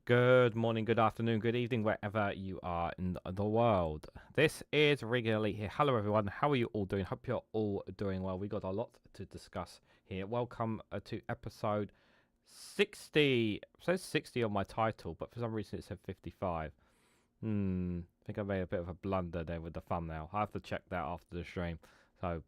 Good morning, good afternoon, good evening, wherever you are in the world. This is Reganelite here. Hello, everyone. How are you all doing? Hope you're all doing well. We got a lot to discuss here. Welcome to episode 60. It says 60 on my title, but for some reason it said 55. I think I made a bit of a blunder there with the thumbnail. I have to check that after the stream. So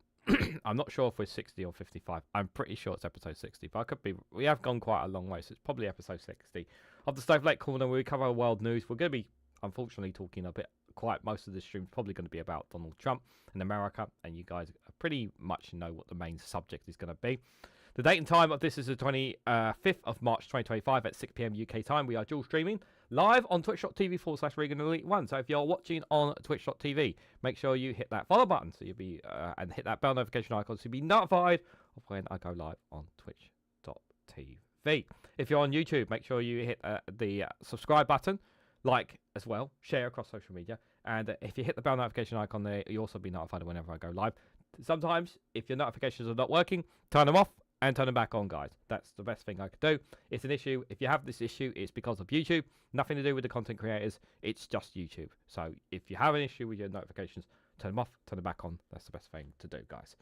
I'm not sure if we're 60 or 55. I'm pretty sure it's episode 60, but I could be. We have gone quite a long way, so it's probably episode 60 of the Snowflake corner, where we cover world news. We're going to be, unfortunately, talking a bit. Quite most of this stream is probably going to be about Donald Trump and America, and you guys pretty much know what the main subject is going to be. The date and time of this is the 25th of March 2025 at 6 p.m. UK time. We are dual streaming live on twitch.tv/Reganelite1. So if you're watching on twitch.tv, make sure you hit that follow button so you'll be and hit that bell notification icon so you'll be notified of when I go live on twitch.tv. If you're on YouTube, make sure you hit the subscribe button, like as well, share across social media, and if you hit the bell notification icon there, you'll also be notified whenever I go live. Sometimes, if your notifications are not working, turn them off and turn them back on, guys. That's the best thing I could do. It's an issue. If you have this issue, it's because of YouTube. Nothing to do with the content creators. It's just YouTube. So if you have an issue with your notifications, turn them off, turn them back on. That's the best thing to do, guys.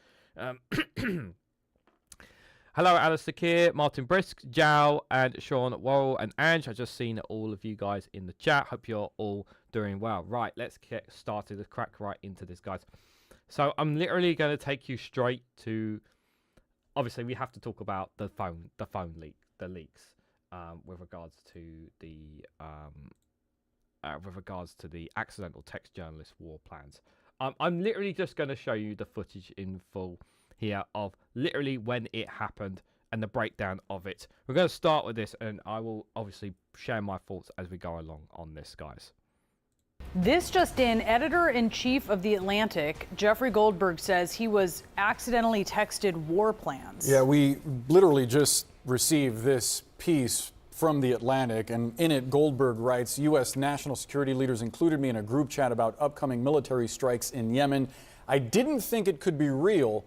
Hello, Alistair Keir, Martin Brisk, Jow, and Sean Worrell, and Ange. I've just seen all of you guys in the chat. Hope you're all doing well. Right, let's get started. Let's crack right into this, guys. So I'm literally going to take you straight to... Obviously, we have to talk about the phone leaks, with regards to the accidental text journalist war plans. I'm literally just going to show you the footage in full here of literally when it happened and the breakdown of it. We're going to start with this, and I will obviously share my thoughts as we go along on this, guys. This just in, editor-in-chief of The Atlantic, Jeffrey Goldberg, says he was accidentally texted war plans. Yeah, we literally just received this piece from The Atlantic, and in it, Goldberg writes, U.S. national security leaders included me in a group chat about upcoming military strikes in Yemen. I didn't think it could be real.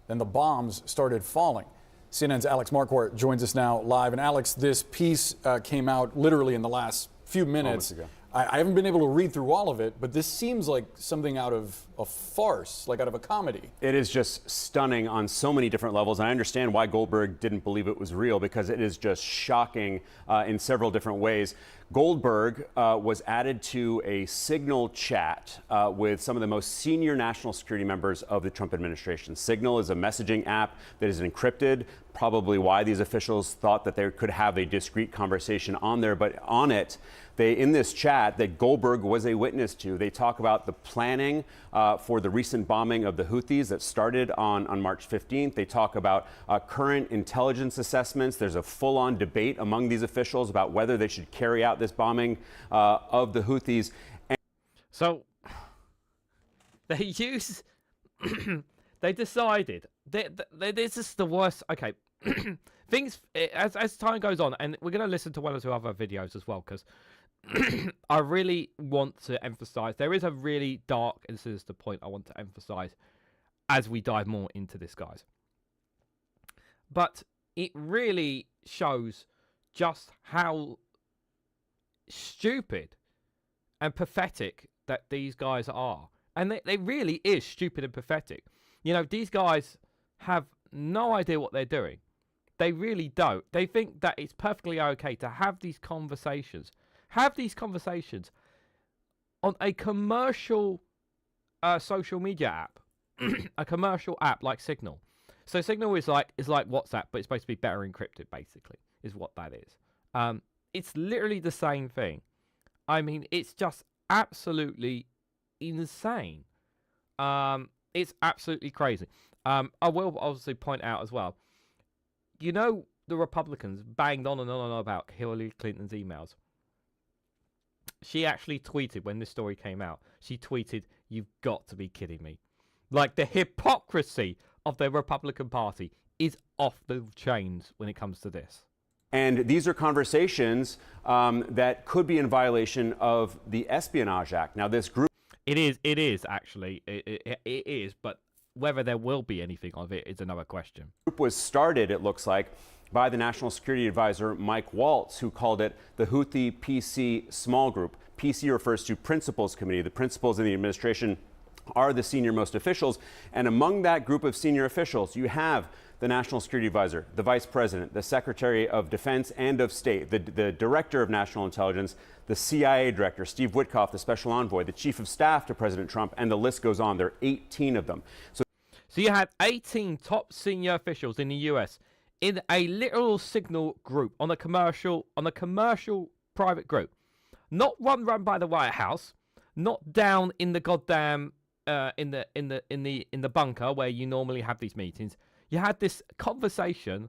Then the bombs started falling. CNN's Alex Marquardt joins us now live. And Alex, this piece came out literally in the last few minutes. I haven't been able to read through all of it, but this seems like something out of a farce, like out of a comedy. It is just stunning on so many different levels, and I understand why Goldberg didn't believe it was real, because it is just shocking in several different ways. Goldberg was added to a Signal chat with some of the most senior national security members of the Trump administration. Signal is a messaging app that is encrypted, probably why these officials thought that they could have a discreet conversation on there. But on it, in this chat that Goldberg was a witness to, they talk about the planning for the recent bombing of the Houthis that started on March 15th. They talk about current intelligence assessments. There's a full-on debate among these officials about whether they should carry out this bombing of the Houthis. So they use, they decided, this is the worst, okay, things, as time goes on, and we're going to listen to one or two other videos as well, because I really want to emphasize, there is a really dark and sinister point I want to emphasize as we dive more into this, guys. But it really shows just how stupid and pathetic that these guys are. And they really is stupid and pathetic. You know, these guys have no idea what they're doing. They really don't. They think that it's perfectly okay to have these conversations. Have these conversations on a commercial social media app. A commercial app like Signal. So Signal is like WhatsApp, but it's supposed to be better encrypted, basically, is what that is. It's literally the same thing. I mean, it's just absolutely insane. It's absolutely crazy. I will obviously point out as well, you know, the Republicans banged on and on and on about Hillary Clinton's emails. She actually tweeted when this story came out. She tweeted, "You've got to be kidding me." Like, the hypocrisy of the Republican Party is off the chains when it comes to this. And these are conversations that could be in violation of the Espionage Act. Now, this group... It is actually. It is, but whether there will be anything of it is another question. Group was started, it looks like, by the National Security Advisor Mike Waltz, who called it the Houthi PC Small Group. PC refers to Principals Committee. The principals in the administration are the senior-most officials, and among that group of senior officials, you have the National Security Advisor, the Vice President, the Secretary of Defense and of State, the Director of National Intelligence, the CIA Director, Steve Witkoff, the Special Envoy, the Chief of Staff to President Trump, and the list goes on. There are 18 of them. So you had 18 top senior officials in the US in a literal signal group on a commercial private group, not run by the White House, not down in the goddamn in the bunker where you normally have these meetings. You had this conversation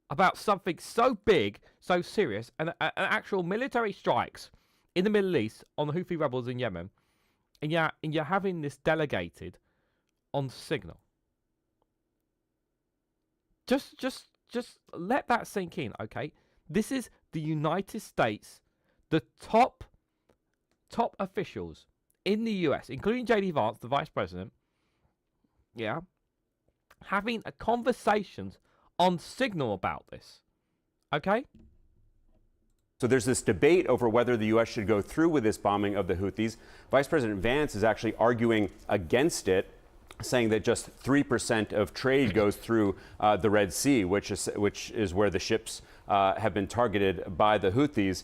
about something so big, so serious, and actual military strikes in the Middle East on the Houthi rebels in Yemen, and you're having this delegated on signal. Just let that sink in, okay? This is the United States, the top officials in the US, including J.D. Vance, the Vice President, having a conversations on signal about this, okay? So there's this debate over whether the U.S. should go through with this bombing of the Houthis. Vice President Vance is actually arguing against it, saying that just 3% of trade goes through the Red Sea, which is where the ships have been targeted by the Houthis.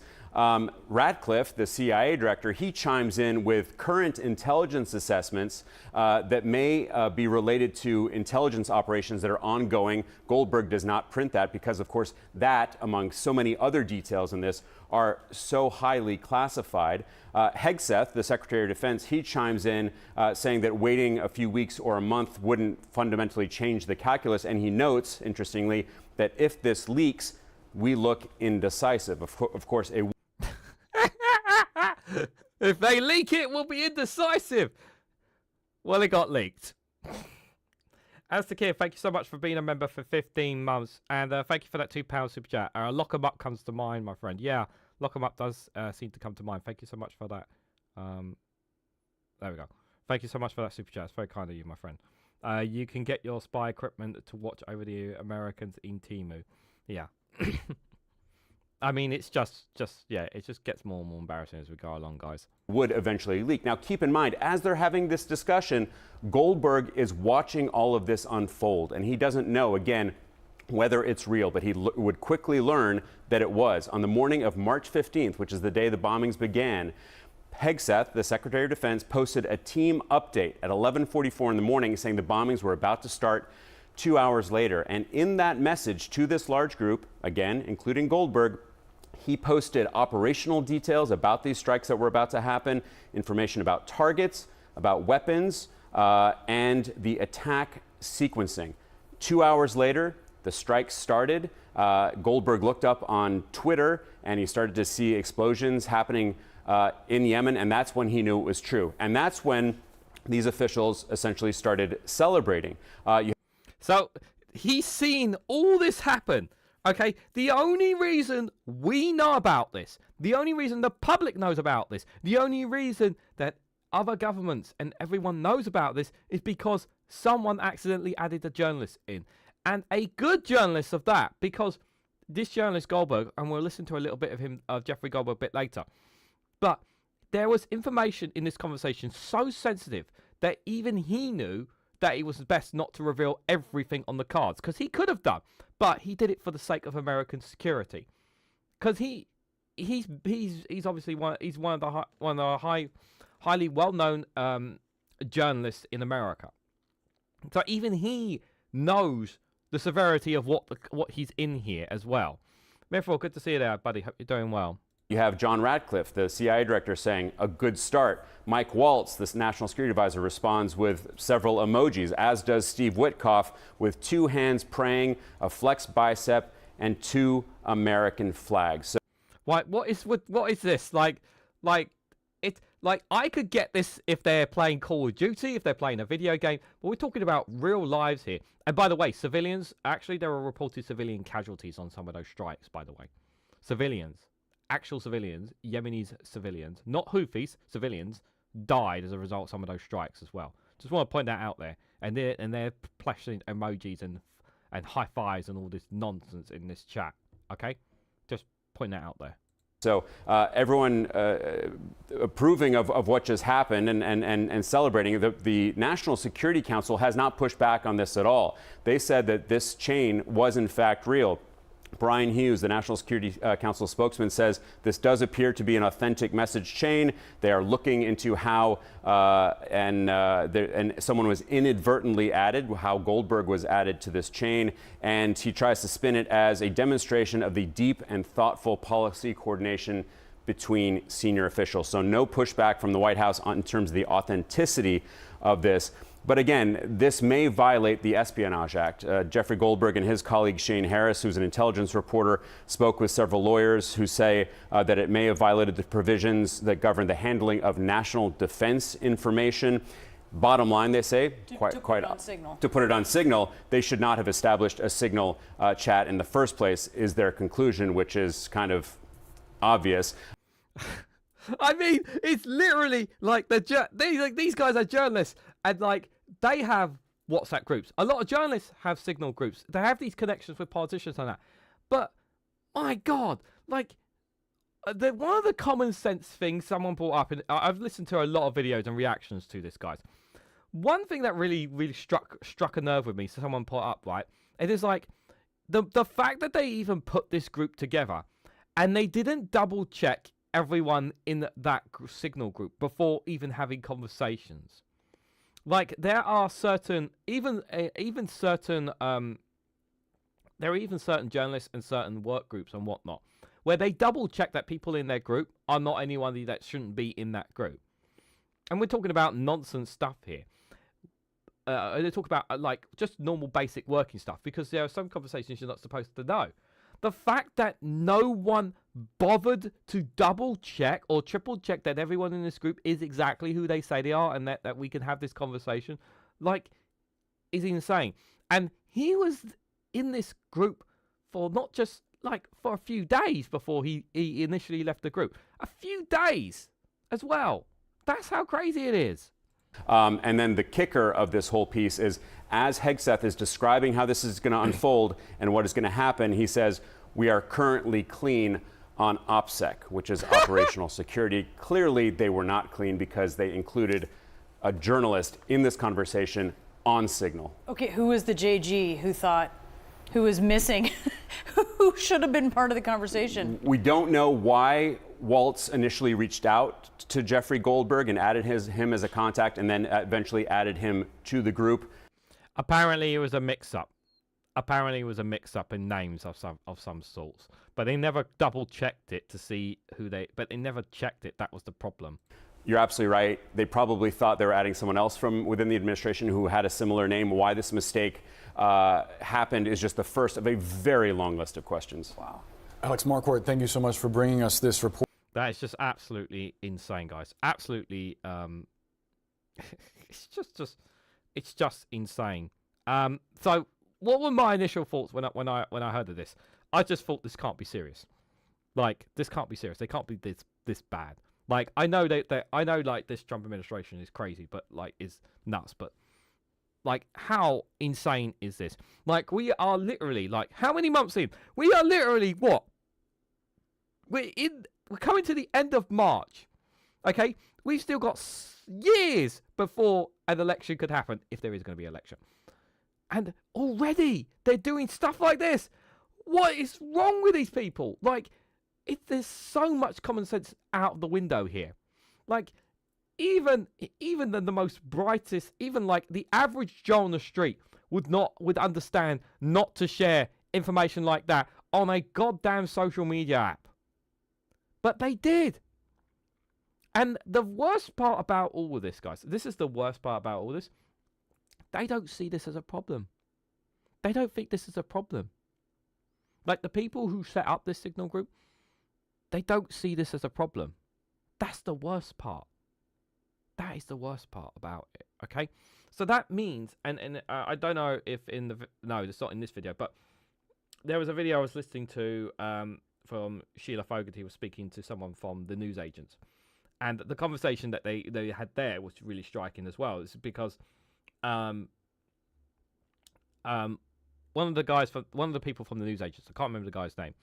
Ratcliffe, the CIA director, he chimes in with current intelligence assessments that may be related to intelligence operations that are ongoing. Goldberg does not print that because, of course, that, among so many other details in this, are so highly classified. Hegseth, the Secretary of Defense, he chimes in saying that waiting a few weeks or a month wouldn't fundamentally change the calculus. And he notes, interestingly, that if this leaks, we look indecisive. Of course, if they leak it, we'll be indecisive. Well, it got leaked. As the kid, thank you so much for being a member for 15 months. And thank you for that £2 super chat. Lock 'em up comes to mind, my friend. Yeah, Lock 'em up does seem to come to mind. Thank you so much for that. There we go. Thank you so much for that super chat. It's very kind of you, my friend. You can get your spy equipment to watch over the Americans in Timu. Yeah. I mean, it's just yeah, it just gets more and more embarrassing as we go along, guys. Would eventually leak. Now, keep in mind, as they're having this discussion, Goldberg is watching all of this unfold, and he doesn't know, again, whether it's real, but he would quickly learn that it was. On the morning of March 15th, which is the day the bombings began, Hegseth, the Secretary of Defense, posted a team update at 11:44 in the morning saying the bombings were about to start 2 hours later. And in that message to this large group, again, including Goldberg, he posted operational details about these strikes that were about to happen, information about targets, about weapons, and the attack sequencing. 2 hours later, the strikes started. Goldberg looked up on Twitter, and he started to see explosions happening in Yemen, and that's when he knew it was true. And that's when these officials essentially started celebrating. So he's seen all this happen. Okay, the only reason we know about this, the only reason the public knows about this, the only reason that other governments and everyone knows about this is because someone accidentally added a journalist in. And a good journalist of that, because this journalist Goldberg, and we'll listen to a little bit of him, Jeffrey Goldberg, a bit later, but there was information in this conversation so sensitive that even he knew that it was best not to reveal everything on the cards, because he could have done, but he did it for the sake of American security, because he's obviously one of the highly well-known journalists in America, so even he knows the severity of what he's in here as well. Therefore, good to see you there, buddy. Hope you're doing well. You have John Ratcliffe, the CIA director, saying a good start. Mike Waltz, this national security advisor, responds with several emojis, as does Steve Witkoff, with 2 hands praying, a flexed bicep, and 2 American flags. So, what is this? Like I could get this if they're playing Call of Duty, if they're playing a video game, but we're talking about real lives here. And by the way, civilians, actually there were reported civilian casualties on some of those strikes, by the way. Civilians. Actual civilians, Yemeni civilians, not Houthis, civilians, died as a result of some of those strikes as well. Just want to point that out there. and they're flashing emojis and high fives and all this nonsense in this chat. Okay, just point that out there. So everyone approving of what just happened and celebrating. The National Security Council has not pushed back on this at all. They said that this chain was in fact real. Brian Hughes, the National Security Council spokesman, says this does appear to be an authentic message chain. They are looking into how and someone was inadvertently added, how Goldberg was added to this chain, and he tries to spin it as a demonstration of the deep and thoughtful policy coordination between senior officials. So no pushback from the White House in terms of the authenticity of this. But again, this may violate the Espionage Act. Jeffrey Goldberg and his colleague Shane Harris, who's an intelligence reporter, spoke with several lawyers who say that it may have violated the provisions that govern the handling of national defense information. Bottom line, they say, to put it on Signal, they should not have established a Signal chat in the first place, is their conclusion, which is kind of obvious. I mean, it's literally like these guys are journalists, and like they have WhatsApp groups. A lot of journalists have Signal groups. They have these connections with politicians and that. But my God, like one of the common sense things someone brought up, and I've listened to a lot of videos and reactions to this, guys. One thing that really struck a nerve with me, so someone put up, right? It is like the fact that they even put this group together, and they didn't double check everyone in that Signal group before even having conversations. Like there are certain certain journalists and certain work groups and whatnot where they double check that people in their group are not anyone that shouldn't be in that group. And we're talking about nonsense stuff here. They talk about like just normal basic working stuff, because there are some conversations you're not supposed to know. The fact that no one bothered to double check or triple check that everyone in this group is exactly who they say they are, and that we can have this conversation, like, is insane. And he was in this group for not just like for a few days before he initially left the group. A few days as well. That's how crazy it is. And then the kicker of this whole piece is, as Hegseth is describing how this is going to unfold and what is going to happen, he says, we are currently clean on OPSEC, which is operational security. Clearly, they were not clean because they included a journalist in this conversation on Signal. Okay, who was the JG who was missing, who should have been part of the conversation? We don't know why Waltz initially reached out to Jeffrey Goldberg and added him as a contact, and then eventually added him to the group. Apparently, it was a mix-up. In names of some sorts, but they never double-checked it to see who they. But they never checked it. That was the problem. You're absolutely right. They probably thought they were adding someone else from within the administration who had a similar name. Why this mistake happened is just the first of a very long list of questions. Wow. Alex Marquardt, thank you so much for bringing us this report. That is just absolutely insane, guys. Absolutely, it's just insane. So, what were my initial thoughts when I heard of this? I just thought this can't be serious. Like, this can't be serious. They can't be this bad. Like, I know I know like this Trump administration is crazy, but like is nuts. But like, how insane is this? Like, we are literally like, how many months in? We are literally what? We're coming to the end of March. Okay, we've still got years before an election could happen, if there is going to be an election. And already they're doing stuff like this. What is wrong with these people? Like, there's so much common sense out the window here. Like, even the most brightest, even like the average Joe on the street would understand not to share information like that on a goddamn social media app. But they did. And the worst part about all of this, guys, this is the worst part about all this. They don't see this as a problem. They don't think this is a problem. Like, the people who set up this Signal group, they don't see this as a problem. That's the worst part. That is the worst part about it, okay? So that means, and I don't know if no, it's not in this video, but there was a video I was listening to from Sheila Fogarty was speaking to someone from the news agents. And the conversation that they had there was really striking as well. It's because one of the people from the news agents. I can't remember the guy's name,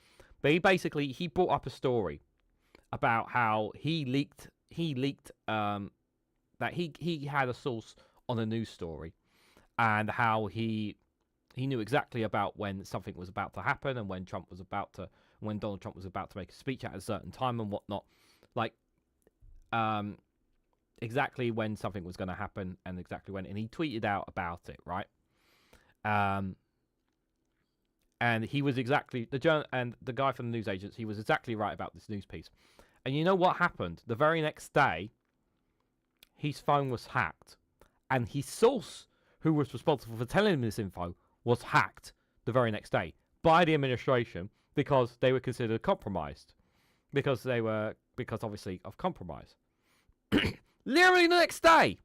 but he brought up a story about how he leaked that he had a source on a news story, and how he knew exactly about when something was about to happen and when Donald Trump was about to make a speech at a certain time and whatnot, like exactly when something was going to happen and exactly when, and he tweeted out about it, right? And he was exactly the guy from the news agents. He was exactly right about this news piece. And you know what happened? The very next day, his phone was hacked, and his source, who was responsible for telling him this info, was hacked the very next day by the administration because they were considered compromised, because obviously of compromise. Literally the next day.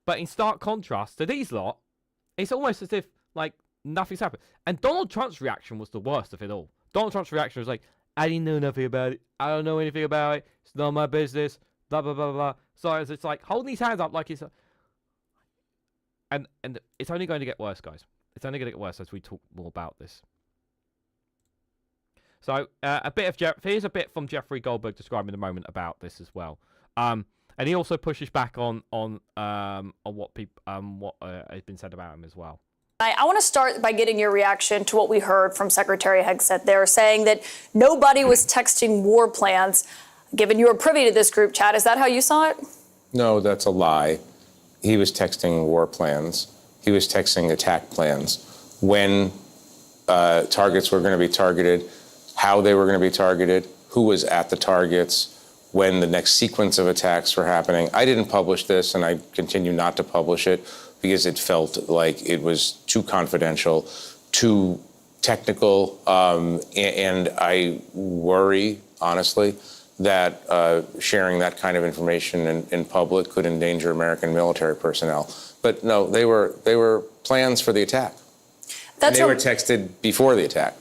But in stark contrast to these lot, it's almost as if like nothing's happened. And Donald Trump's reaction was the worst of it all. Donald Trump's reaction was like, I didn't know nothing about it. I don't know anything about it. It's not my business. Blah, blah, blah, blah. So it's like holding his hands up like it's... And it's only going to get worse, guys. It's only going to get worse as we talk more about this. So here's a bit from Jeffrey Goldberg describing the moment about this as well. And he also pushes back on what has been said about him as well. I want to start by getting your reaction to what we heard from Secretary Hegseth there, saying that nobody was texting war plans. Given you were privy to this group chat, is that how you saw it? No, that's a lie. He was texting war plans. He was texting attack plans. When targets were going to be targeted, how they were going to be targeted, who was at the targets, when the next sequence of attacks were happening. I didn't publish this, and I continue not to publish it because it felt like it was too confidential, too technical, and I worry, honestly, that sharing that kind of information in public could endanger American military personnel. But no, they were plans for the attack. And they were texted before the attack.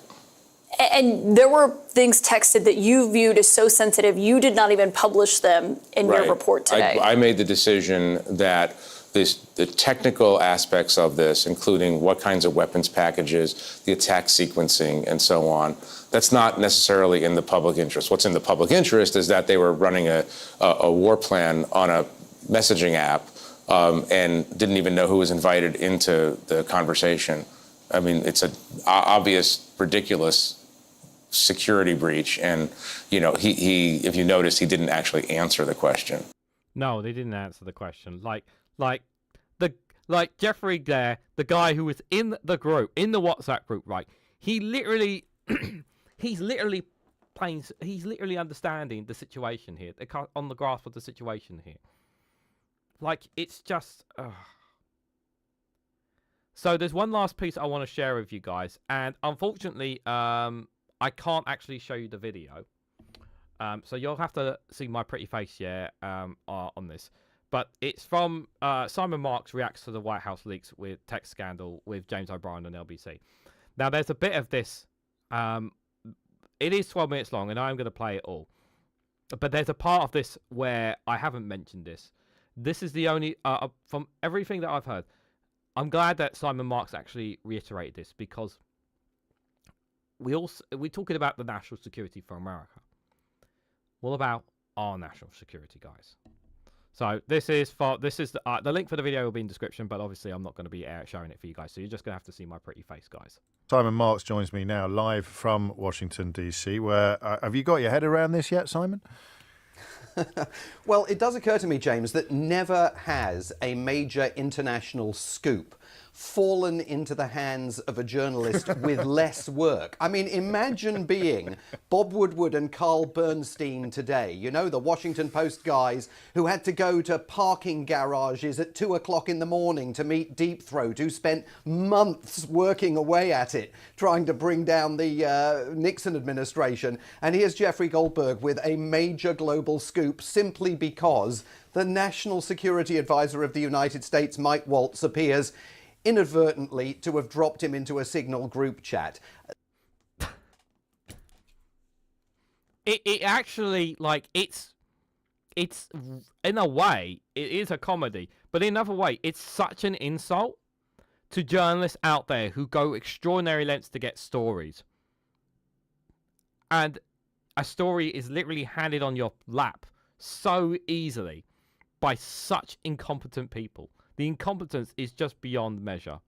And there were things texted that you viewed as so sensitive, you did not even publish them in your report today. I made the decision that the technical aspects of this, including what kinds of weapons packages, the attack sequencing, and so on, that's not necessarily in the public interest. What's in the public interest is that they were running a war plan on a messaging app and didn't even know who was invited into the conversation. I mean, it's an obvious, ridiculous security breach, and he if you notice, he didn't actually answer the question. No, they didn't answer the question. Like Jeffrey there, the guy who was in the group, in the WhatsApp group, right? He literally he's literally understanding the situation here, on the grasp of the situation here. Like, it's just So there's one last piece I want to share with you guys, and unfortunately I can't actually show you the video, so you'll have to see my pretty face on this. But it's from Simon Marks reacts to the White House leaks with tech scandal with James O'Brien on LBC. Now there's a bit of this. It is 12 minutes long, and I'm going to play it all. But there's a part of this where I haven't mentioned this. This is the only from everything that I've heard. I'm glad that Simon Marks actually reiterated this, because we're talking about the national security for America. What about our national security, guys? So this is the link for the video will be in the description, but obviously I'm not going to be showing it for you guys, so you're just going to have to see my pretty face, guys. Simon Marks joins me now live from Washington, D.C., where have you got your head around this yet, Simon? Well, it does occur to me, James, that never has a major international scoop fallen into the hands of a journalist with less work. I mean, imagine being Bob Woodward and Carl Bernstein today, you know, the Washington Post guys who had to go to parking garages at 2 o'clock in the morning to meet Deep Throat, who spent months working away at it, trying to bring down the Nixon administration. And here's Jeffrey Goldberg with a major global scoop simply because the National Security Advisor of the United States, Mike Waltz, appears inadvertently to have dropped him into a Signal group chat. It actually, like, it's it's in a way it is a comedy, but in another way it's such an insult to journalists out there who go extraordinary lengths to get stories, and a story is literally handed on your lap so easily by such incompetent people. The incompetence is just beyond measure.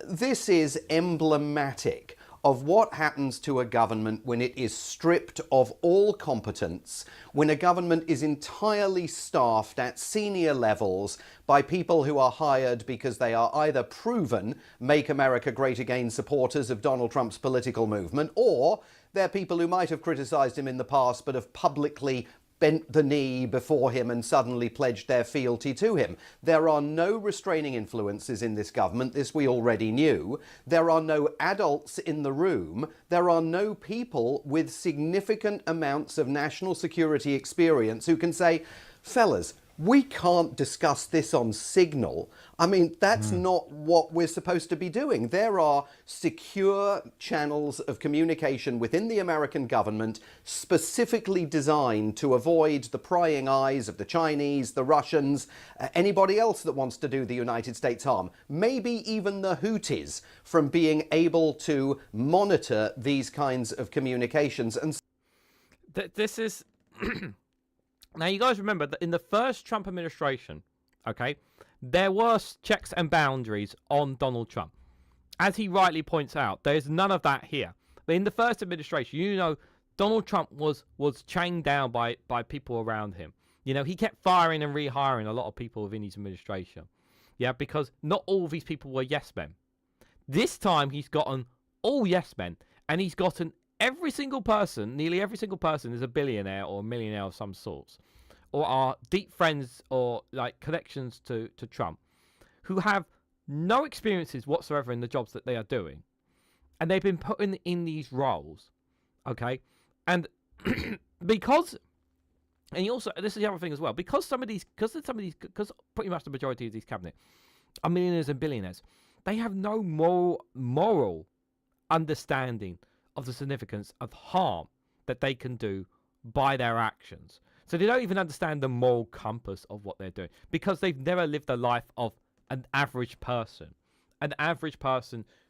This is emblematic of what happens to a government when it is stripped of all competence, when a government is entirely staffed at senior levels by people who are hired because they are either proven Make America Great Again supporters of Donald Trump's political movement, or they're people who might have criticised him in the past but have publicly bent the knee before him and suddenly pledged their fealty to him. There are no restraining influences in this government. This we already knew. There are no adults in the room. There are no people with significant amounts of national security experience who can say, fellas, we can't discuss this on Signal. I mean, that's not what we're supposed to be doing. There are secure channels of communication within the American government specifically designed to avoid the prying eyes of the Chinese, the Russians, anybody else that wants to do the United States harm, maybe even the Houthis, from being able to monitor these kinds of communications. And This is... Now, you guys remember that in the first Trump administration, okay, there were checks and boundaries on Donald Trump. As he rightly points out, there's none of that here. But in the first administration, you know, Donald Trump was chained down by people around him. You know, he kept firing and rehiring a lot of people within his administration. Yeah, because not all of these people were yes men. This time, he's gotten all yes men, and he's gotten every single person, nearly every single person is a billionaire or a millionaire of some sorts, or are deep friends or like connections to Trump, who have no experiences whatsoever in the jobs that they are doing. And they've been put in these roles, okay? And because, and also, this is the other thing as well, because pretty much the majority of these cabinet are millionaires and billionaires, they have no moral understanding of the significance of harm that they can do by their actions. So they don't even understand the moral compass of what they're doing, because they've never lived the life of an average person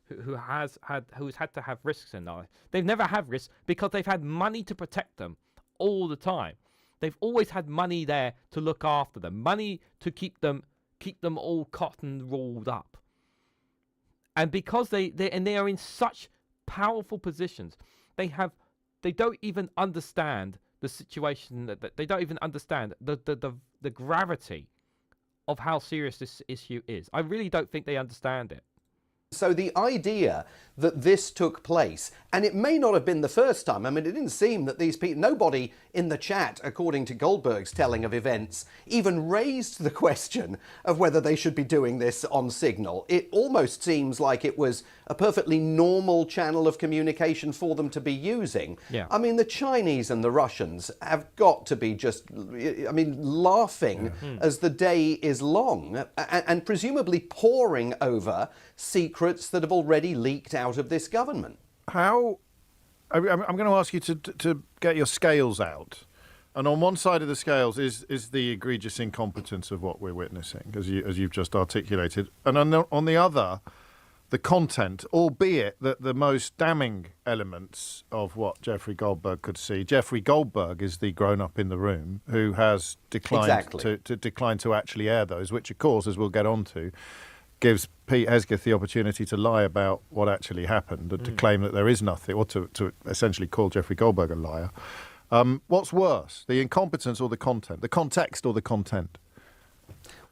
who has had to have risks in life. They've never had risks because they've had money to protect them all the time. They've always had money there to look after them, money to keep them all cotton rolled up. And because they are in such powerful positions, they don't even understand the situation, that they don't even understand the gravity of how serious this issue is. I really don't think they understand it. So the idea that this took place, and it may not have been the first time, I mean, it didn't seem that these people, nobody in the chat, according to Goldberg's telling of events, even raised the question of whether they should be doing this on Signal. It almost seems like it was a perfectly normal channel of communication for them to be using. Yeah. I mean, the Chinese and the Russians have got to be just, I mean, laughing as the day is long, and presumably poring over secrets that have already leaked out of this government. How? I'm going to ask you to get your scales out, and on one side of the scales is the egregious incompetence of what we're witnessing, as you've just articulated, and on the other, the content, albeit that the most damning elements of what Jeffrey Goldberg could see. Jeffrey Goldberg is the grown-up in the room who has declined to actually air those, which, of course, as we'll get on to, gives Pete Hesketh the opportunity to lie about what actually happened and to claim that there is nothing, or to essentially call Jeffrey Goldberg a liar. What's worse, the incompetence or the content? The context or the content?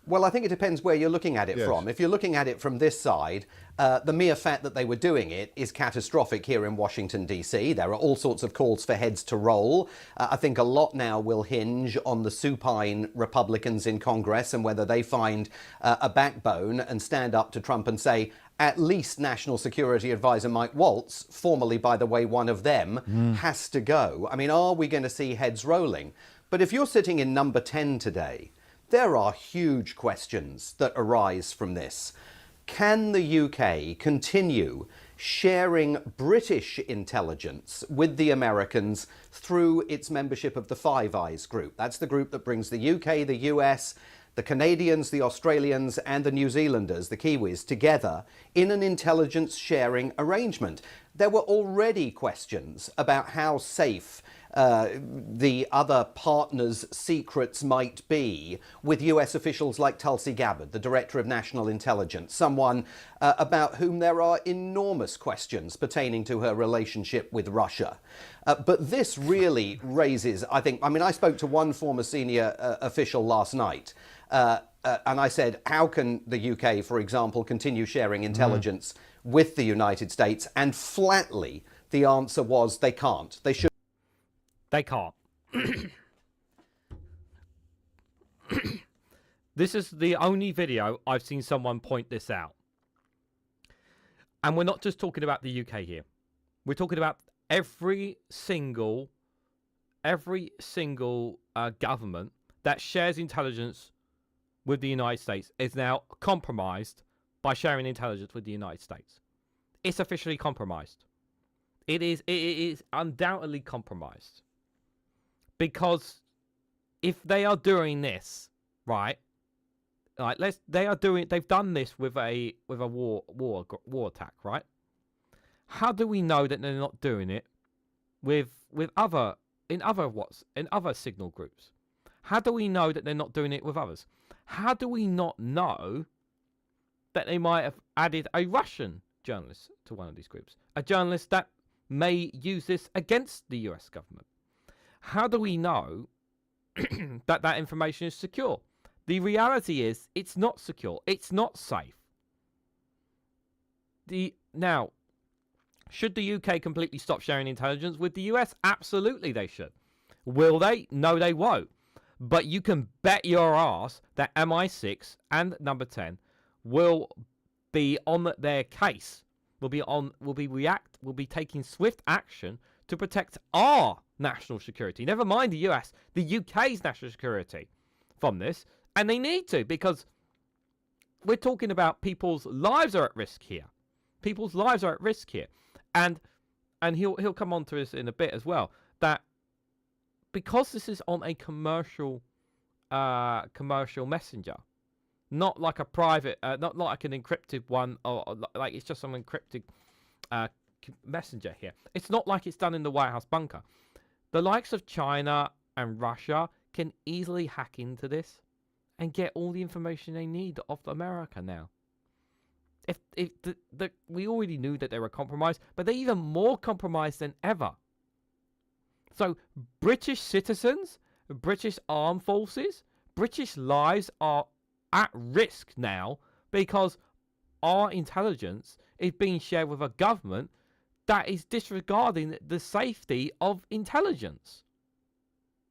Well, I think it depends where you're looking at it from. If you're looking at it from this side, the mere fact that they were doing it is catastrophic here in Washington, D.C. There are all sorts of calls for heads to roll. I think a lot now will hinge on the supine Republicans in Congress and whether they find a backbone and stand up to Trump and say, at least National Security Advisor Mike Waltz, formerly, by the way, one of them, has to go. I mean, are we going to see heads rolling? But if you're sitting in number 10 today, there are huge questions that arise from this. Can the UK continue sharing British intelligence with the Americans through its membership of the Five Eyes group. That's the group that brings the UK, the US, the Canadians, the Australians and the New Zealanders, the Kiwis, together in an intelligence sharing arrangement. There were already questions about how safe the other partners' secrets might be with US officials like Tulsi Gabbard, the Director of National Intelligence, someone about whom there are enormous questions pertaining to her relationship with Russia. But this really raises, I mean, I spoke to one former senior official last night, and I said, how can the UK, for example, continue sharing intelligence with the United States? And flatly, the answer was they can't. They should. They can't. This is the only video I've seen someone point this out. And we're not just talking about the UK here. We're talking about every single government that shares intelligence with the United States is now compromised by sharing intelligence with the United States. It's officially compromised. It is undoubtedly compromised. Because if they are doing this, right? Like they've done this with a war attack, right? How do we know that they're not doing it with other signal groups? How do we know that they're not doing it with others? How do we not know that they might have added a Russian journalist to one of these groups? A journalist that may use this against the US government? How do we know that that information is secure? The reality is it's not secure. It's not safe. Now, should the UK completely stop sharing intelligence with the US? Absolutely they should. Will they? No, they won't. But you can bet your ass that MI6 and Number 10 will be on their case. Will be taking swift action to protect our national security. Never mind the US, the UK's national security from this. And they need to, because we're talking about people's lives are at risk here. People's lives are at risk here. And he'll come on to this in a bit as well, that because this is on a commercial messenger, not like a private, not like an encrypted one, or like it's just some encrypted messenger here. It's not like it's done in the White House bunker. The likes of China and Russia can easily hack into this and get all the information they need of America now. We already knew that they were compromised, but they're even more compromised than ever. So British citizens, British armed forces, British lives are at risk now because our intelligence is being shared with a government that is disregarding the safety of intelligence.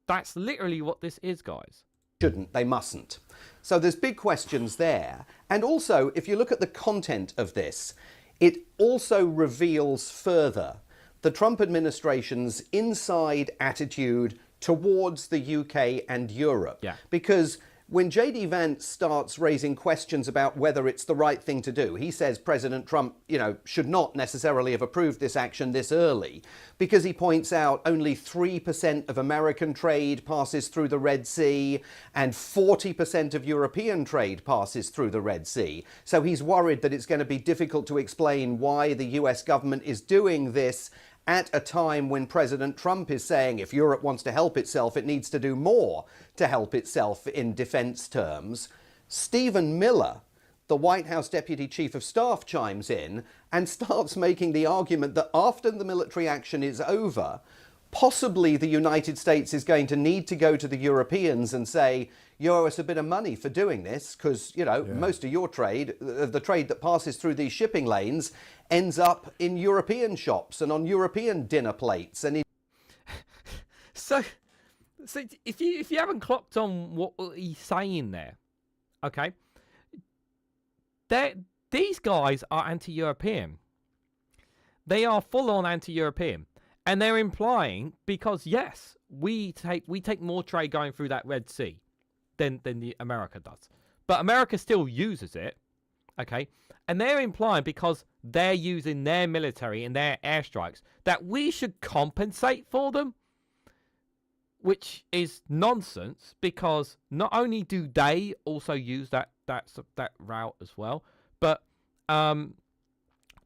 That's literally what this is, guys. Shouldn't, they mustn't. So there's big questions there. And also, if you look at the content of this, it also reveals further the Trump administration's inside attitude towards the UK and Europe. Yeah. Because when J.D. Vance starts raising questions about whether it's the right thing to do, he says President Trump, should not necessarily have approved this action this early, because he points out only 3% of American trade passes through the Red Sea and 40% of European trade passes through the Red Sea. So he's worried that it's going to be difficult to explain why the US government is doing this at a time when President Trump is saying if Europe wants to help itself, it needs to do more to help itself in defense terms. Stephen Miller, the White House Deputy Chief of Staff, chimes in and starts making the argument that after the military action is over, possibly the United States is going to need to go to the Europeans and say, you owe us a bit of money for doing this because, most of your trade, the trade that passes through these shipping lanes, ends up in European shops and on European dinner plates. And So if you haven't clocked on what he's saying there, okay, these guys are anti-European. They are full-on anti-European. And they're implying, because yes, we take more trade going through that Red Sea than the America does. But America still uses it. Okay, and they're implying because they're using their military and their airstrikes that we should compensate for them, which is nonsense, because not only do they also use that route as well, but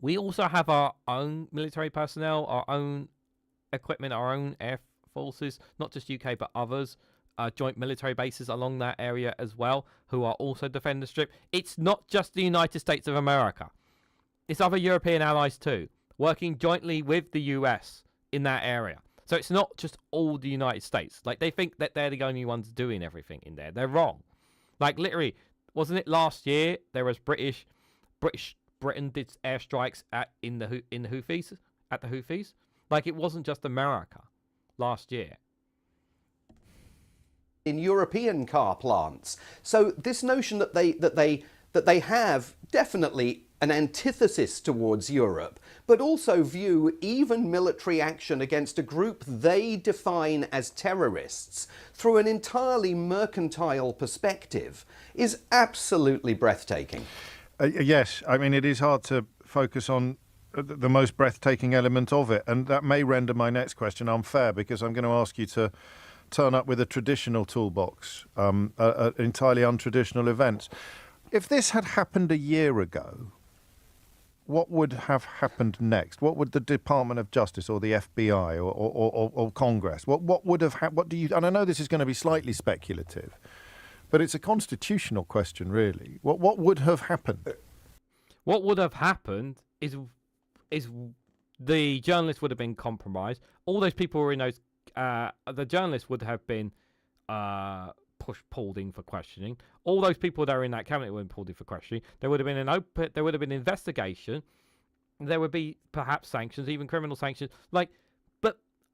we also have our own military personnel, our own equipment, our own air forces, not just UK but others, joint military bases along that area as well, who are also defending the Strip. It's not just the United States of America. It's other European allies too, working jointly with the US in that area. So it's not just all the United States. Like, they think that they're the only ones doing everything in there. They're wrong. Like, literally, wasn't it last year there was Britain did airstrikes in the Houthis? Like, it wasn't just America last year. In European car plants. So this notion that they have definitely an antithesis towards Europe, but also view even military action against a group they define as terrorists through an entirely mercantile perspective is absolutely breathtaking. Yes, I mean, it is hard to focus on the most breathtaking element of it, and that may render my next question unfair, because I'm going to ask you to turn up with a traditional toolbox, entirely untraditional events. If this had happened a year ago, what would have happened next? What would the Department of Justice or the FBI or Congress, what would have what do you? And I know this is going to be slightly speculative, but it's a constitutional question, really. What would have happened? What would have happened is the journalists would have been compromised. All those people who were in those, the journalists would have been pulled in for questioning. All those people that are in that cabinet would have been pulled in for questioning. There would have been there would have been investigation. There would be perhaps sanctions, even criminal sanctions. But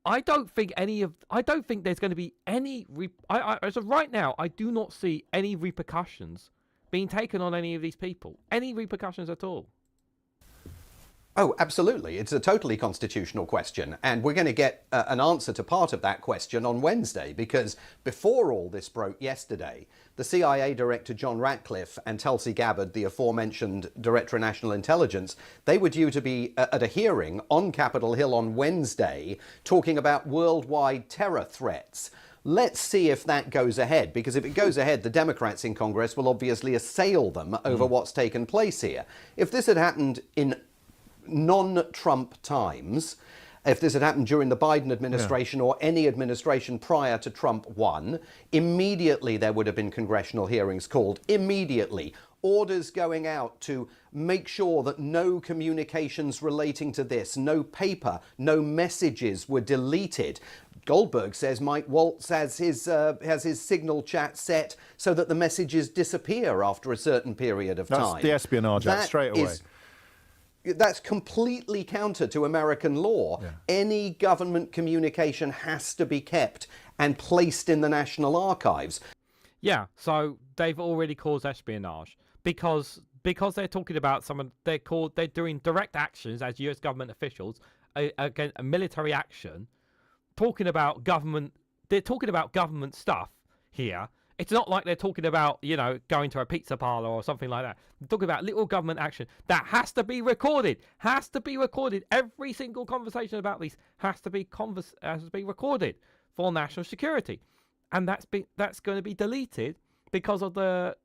I don't think there's going to be any. As of right now, I do not see any repercussions being taken on any of these people. Any repercussions at all. Oh, absolutely. It's a totally constitutional question. And we're going to get an answer to part of that question on Wednesday, because before all this broke yesterday, the CIA Director John Ratcliffe and Tulsi Gabbard, the aforementioned Director of National Intelligence, they were due to be at a hearing on Capitol Hill on Wednesday talking about worldwide terror threats. Let's see if that goes ahead, because if it goes ahead, the Democrats in Congress will obviously assail them over what's taken place here. If this had happened in non-Trump times, if this had happened during the Biden administration or any administration prior to Trump 1, immediately there would have been congressional hearings called. Immediately. Orders going out to make sure that no communications relating to this, no paper, no messages were deleted. Goldberg says Mike Waltz has his signal chat set so that the messages disappear after a certain period of time. That's the Espionage Act straight away. That's completely counter to American law. Yeah. Any government communication has to be kept and placed in the National Archives. Yeah, so they've already caused espionage because they're talking about they're doing direct actions as US government officials against a military action, talking about government. They're talking about government stuff here. It's not like they're talking about, going to a pizza parlor or something like that. They're talking about little government action that has to be recorded. Has to be recorded. Every single conversation about these has to be recorded for national security, and that's going to be deleted because of the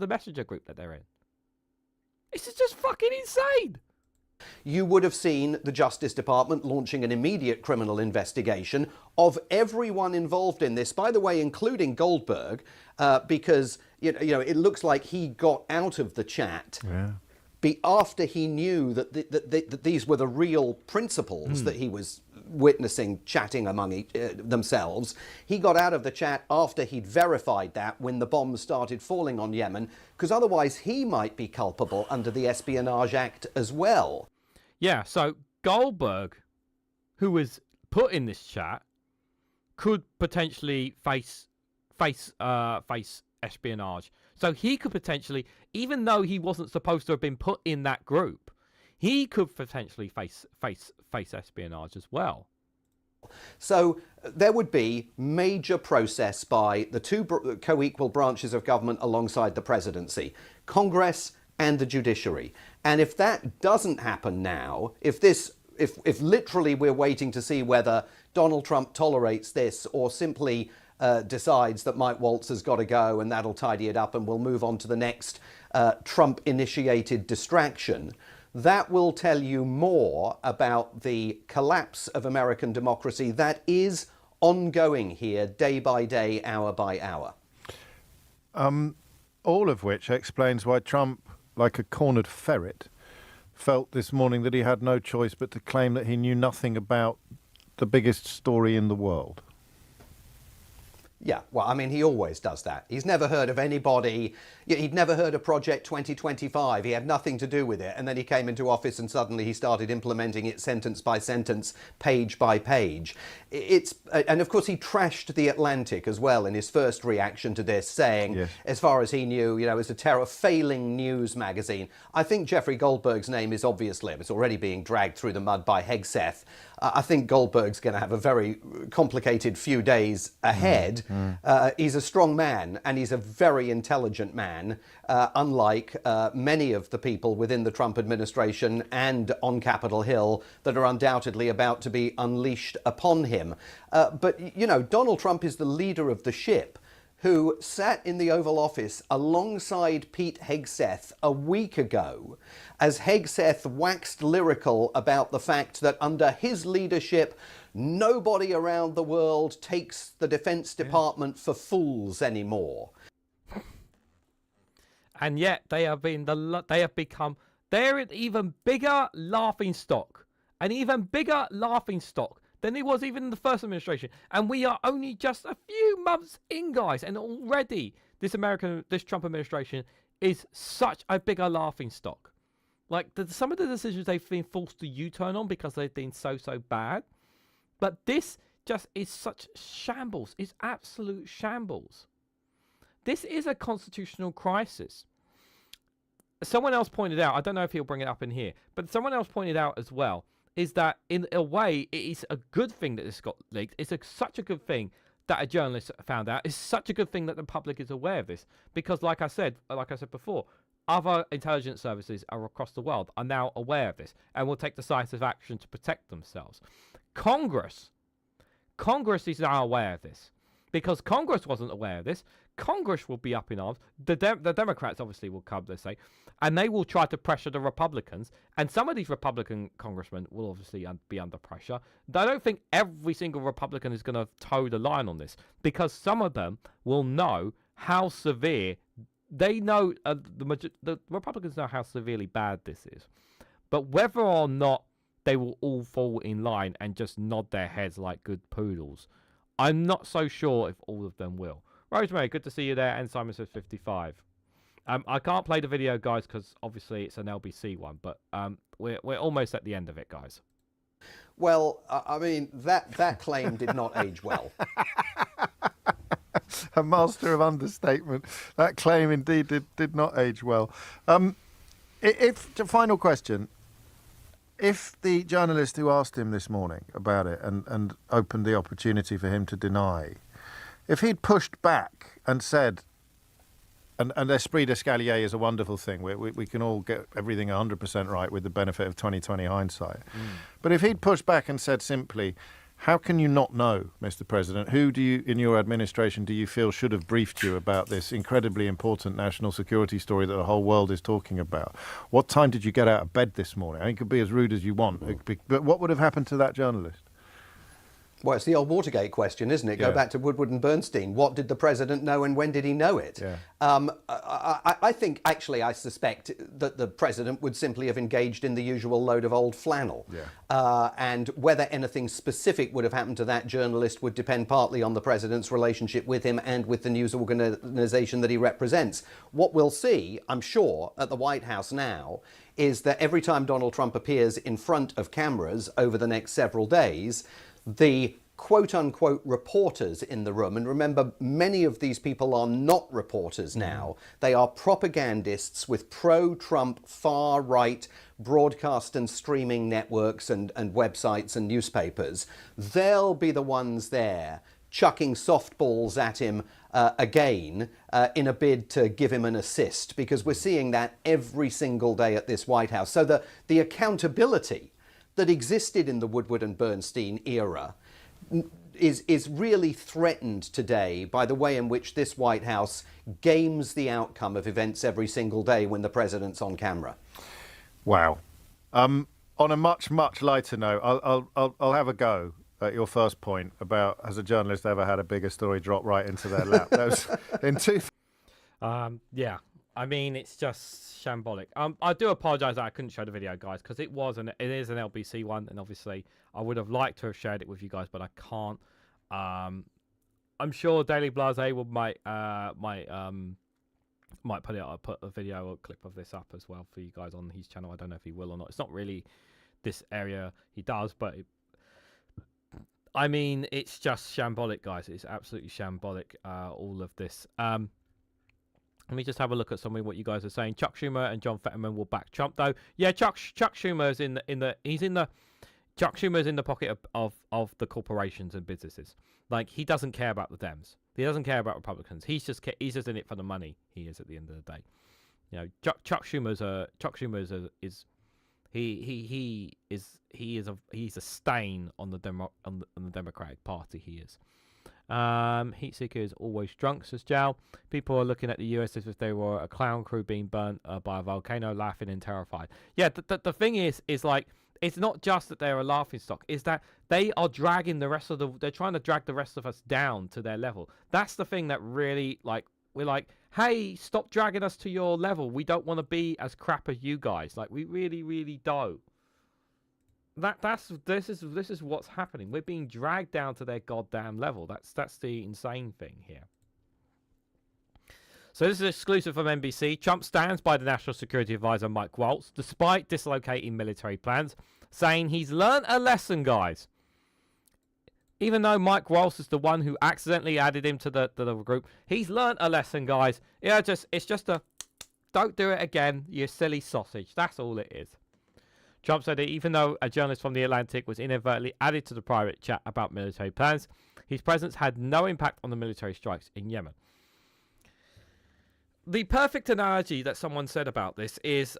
messenger group that they're in. This is just fucking insane. You would have seen the Justice Department launching an immediate criminal investigation of everyone involved in this, by the way, including Goldberg, because it looks like he got out of the chat after he knew that these were the real principals that he was witnessing chatting among themselves. He got out of the chat after he'd verified that when the bombs started falling on Yemen, because otherwise he might be culpable under the Espionage Act as well. Yeah, so Goldberg, who was put in this chat, could potentially face espionage. So he could potentially, even though he wasn't supposed to have been put in that group, he could potentially face espionage as well. So there would be major process by the two co-equal branches of government alongside the presidency, Congress and the judiciary. And if that doesn't happen now, if literally we're waiting to see whether Donald Trump tolerates this or simply decides that Mike Waltz has got to go and that'll tidy it up and we'll move on to the next Trump-initiated distraction, that will tell you more about the collapse of American democracy that is ongoing here day by day, hour by hour. All of which explains why Trump, like a cornered ferret, felt this morning that he had no choice but to claim that he knew nothing about the biggest story in the world. Yeah, well, I mean, he always does that. He's never heard of anybody. He'd never heard of Project 2025. He had nothing to do with it. And then he came into office and suddenly he started implementing it sentence by sentence, page by page. And of course, he trashed The Atlantic as well in his first reaction to this, saying, yes, as far as he knew, it was a failing news magazine. I think Jeffrey Goldberg's name is obviously, it's already being dragged through the mud by Hegseth. I think Goldberg's going to have a very complicated few days ahead. He's a strong man and he's a very intelligent man, unlike many of the people within the Trump administration and on Capitol Hill that are undoubtedly about to be unleashed upon him. But, Donald Trump is the leader of the ship who sat in the Oval Office alongside Pete Hegseth a week ago as Hegseth waxed lyrical about the fact that under his leadership, nobody around the world takes the Defense Department for fools anymore. And yet they're an even bigger laughing stock, than it was even in the first administration. And we are only just a few months in, guys, and already this Trump administration is such a bigger laughing stock. Like some of the decisions they've been forced to U-turn on because they've been so bad. But this just is such shambles. It's absolute shambles. This is a constitutional crisis. Someone else pointed out, I don't know if he'll bring it up in here, but someone else pointed out as well, is that in a way it is a good thing that this got leaked. It's such a good thing that a journalist found out. It's such a good thing that the public is aware of this, because like I said before, other intelligence services across the world are now aware of this and will take decisive action to protect themselves. Congress is now aware of this, because Congress wasn't aware of this. Congress will be up in arms. The Democrats obviously will come, they say, and they will try to pressure the Republicans. And some of these Republican congressmen will obviously be under pressure. I don't think every single Republican is going to toe the line on this, because some of them will know how severe. They know the Republicans know how severely bad this is, but whether or not they will all fall in line and just nod their heads like good poodles, I'm not so sure if all of them will. Rosemary, good to see you there, and Simon says 55. I can't play the video, guys, because obviously it's an LBC one, but we're almost at the end of it, guys. Well, I mean, that claim did not age well. A master of understatement. That claim indeed did not age well. Final question. If the journalist who asked him this morning about it and opened the opportunity for him to deny, if he'd pushed back and said, and esprit d'escalier is a wonderful thing, we can all get everything 100% right with the benefit of 20/20 hindsight. But if he'd pushed back and said simply, how can you not know, Mr. President? Who do you, in your administration, do you feel should have briefed you about this incredibly important national security story that the whole world is talking about? What time did you get out of bed this morning? I mean, it could be as rude as you want, but what would have happened to that journalist? Well, it's the old Watergate question, isn't it? Yeah. Go back to Woodward and Bernstein. What did the president know and when did he know it? Yeah. I think, actually, I suspect that the president would simply have engaged in the usual load of old flannel. Yeah. And whether anything specific would have happened to that journalist would depend partly on the president's relationship with him and with the news organization that he represents. What we'll see, I'm sure, at the White House now is that every time Donald Trump appears in front of cameras over the next several days, the quote-unquote reporters in the room, and remember, many of these people are not reporters now. They are propagandists with pro-Trump far-right broadcast and streaming networks and websites and newspapers. They'll be the ones there chucking softballs at him again in a bid to give him an assist, because we're seeing that every single day at this White House. So the accountability that existed in the Woodward and Bernstein era is really threatened today by the way in which this White House games the outcome of events every single day when the president's on camera. Wow. On a much lighter note, I'll have a go at your first point about, has a journalist ever had a bigger story drop right into their lap? That was in two. Yeah. I mean, it's just shambolic. I do apologise that I couldn't show the video, guys, because it is an LBC one, and obviously I would have liked to have shared it with you guys, but I can't. I'm sure Daily Blase might put a video or clip of this up as well for you guys on his channel. I don't know if he will or not. It's not really this area he does, but I mean, it's just shambolic, guys. It's absolutely shambolic. All of this. Let me just have a look at some of what you guys are saying. Chuck Schumer and John Fetterman will back Trump, though. Yeah, Chuck Schumer's Chuck Schumer's in the pocket of the corporations and businesses. Like, he doesn't care about the Dems. He doesn't care about Republicans. He's just in it for the money. He is at the end of the day. You know, Chuck Schumer's he's a stain on the Democratic Party. He is. Heatseeker is always drunk, says Jal. People are looking at the US as if they were a clown crew being burnt by a volcano, laughing and terrified. Yeah, the thing is like, it's not just that they're a laughing stock, is that they are dragging they're trying to drag the rest of us down to their level. That's the thing that really, like, we're like, hey, stop dragging us to your level. We don't want to be as crap as you guys. Like, we really don't. This is what's happening. We're being dragged down to their goddamn level. That's the insane thing here. So this is exclusive from NBC. Trump stands by the National Security Advisor Mike Waltz, despite dislocating military plans, saying he's learned a lesson, guys. Even though Mike Waltz is the one who accidentally added him to the group, he's learned a lesson, guys. Yeah, it's just a don't do it again, you silly sausage. That's all it is. Trump said that even though a journalist from The Atlantic was inadvertently added to the private chat about military plans, his presence had no impact on the military strikes in Yemen. The perfect analogy that someone said about this is,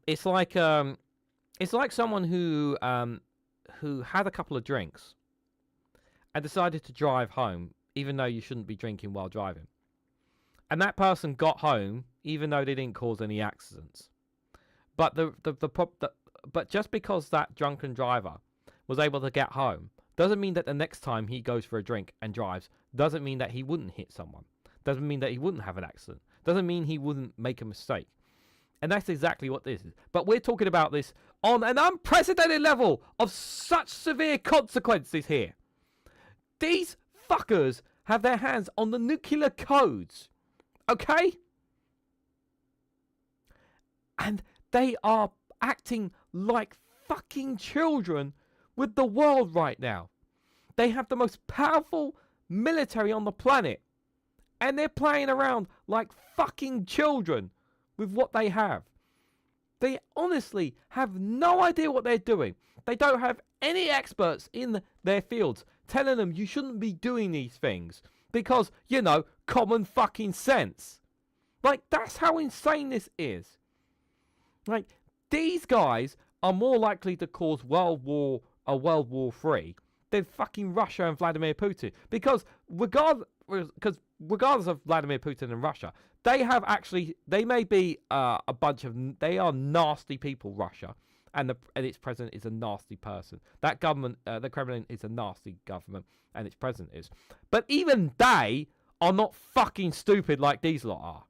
it's like someone who had a couple of drinks and decided to drive home, even though you shouldn't be drinking while driving. And that person got home, even though they didn't cause any accidents. But but just because that drunken driver was able to get home doesn't mean that the next time he goes for a drink and drives doesn't mean that he wouldn't hit someone. Doesn't mean that he wouldn't have an accident. Doesn't mean he wouldn't make a mistake. And that's exactly what this is. But we're talking about this on an unprecedented level of such severe consequences here. These fuckers have their hands on the nuclear codes. Okay? And they are acting like fucking children with the world right now. They have the most powerful military on the planet. And they're playing around like fucking children with what they have. They honestly have no idea what they're doing. They don't have any experts in their fields telling them you shouldn't be doing these things. Because, you know, common fucking sense. Like, that's how insane this is. Like, these guys are more likely to cause World War III than fucking Russia and Vladimir Putin. Because regardless of Vladimir Putin and Russia, they may be they are nasty people, Russia, and its president is a nasty person. That government, the Kremlin, is a nasty government, and its president is. But even they are not fucking stupid like these lot are.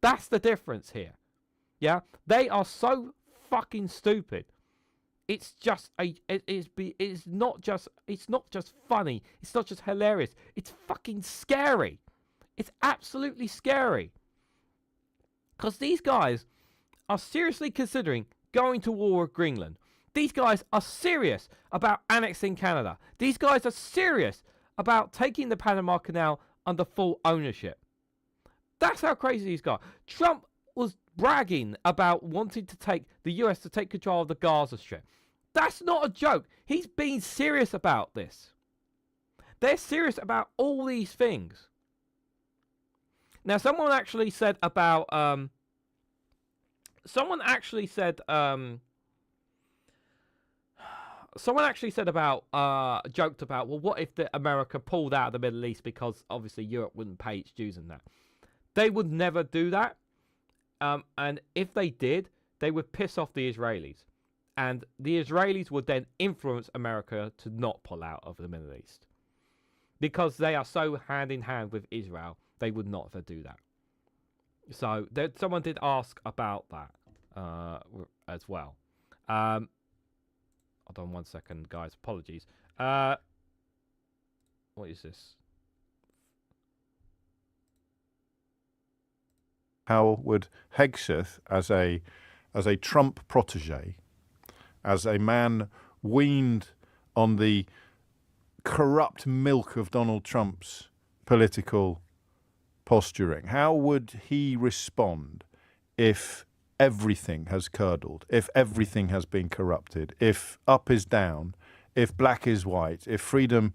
That's the difference here. Yeah, they are so fucking stupid. It's just it's not just funny. It's not just hilarious. It's fucking scary. It's absolutely scary. Because these guys are seriously considering going to war with Greenland. These guys are serious about annexing Canada. These guys are serious about taking the Panama Canal under full ownership. That's how crazy these guys are. Trump was bragging about wanting to take the US to take control of the Gaza Strip. That's not a joke. He's being serious about this. They're serious about all these things. Now, someone actually said about joked about, well, what if America pulled out of the Middle East because obviously Europe wouldn't pay its dues and that. They would never do that. And if they did, they would piss off the Israelis. And the Israelis would then influence America to not pull out of the Middle East. Because they are so hand in hand with Israel, they would not ever do that. So someone did ask about that as well. Hold on 1 second, guys. Apologies. What is this? How would Hegseth, as a Trump protege, as a man weaned on the corrupt milk of Donald Trump's political posturing, how would he respond if everything has curdled, if everything has been corrupted, if up is down, if black is white, if freedom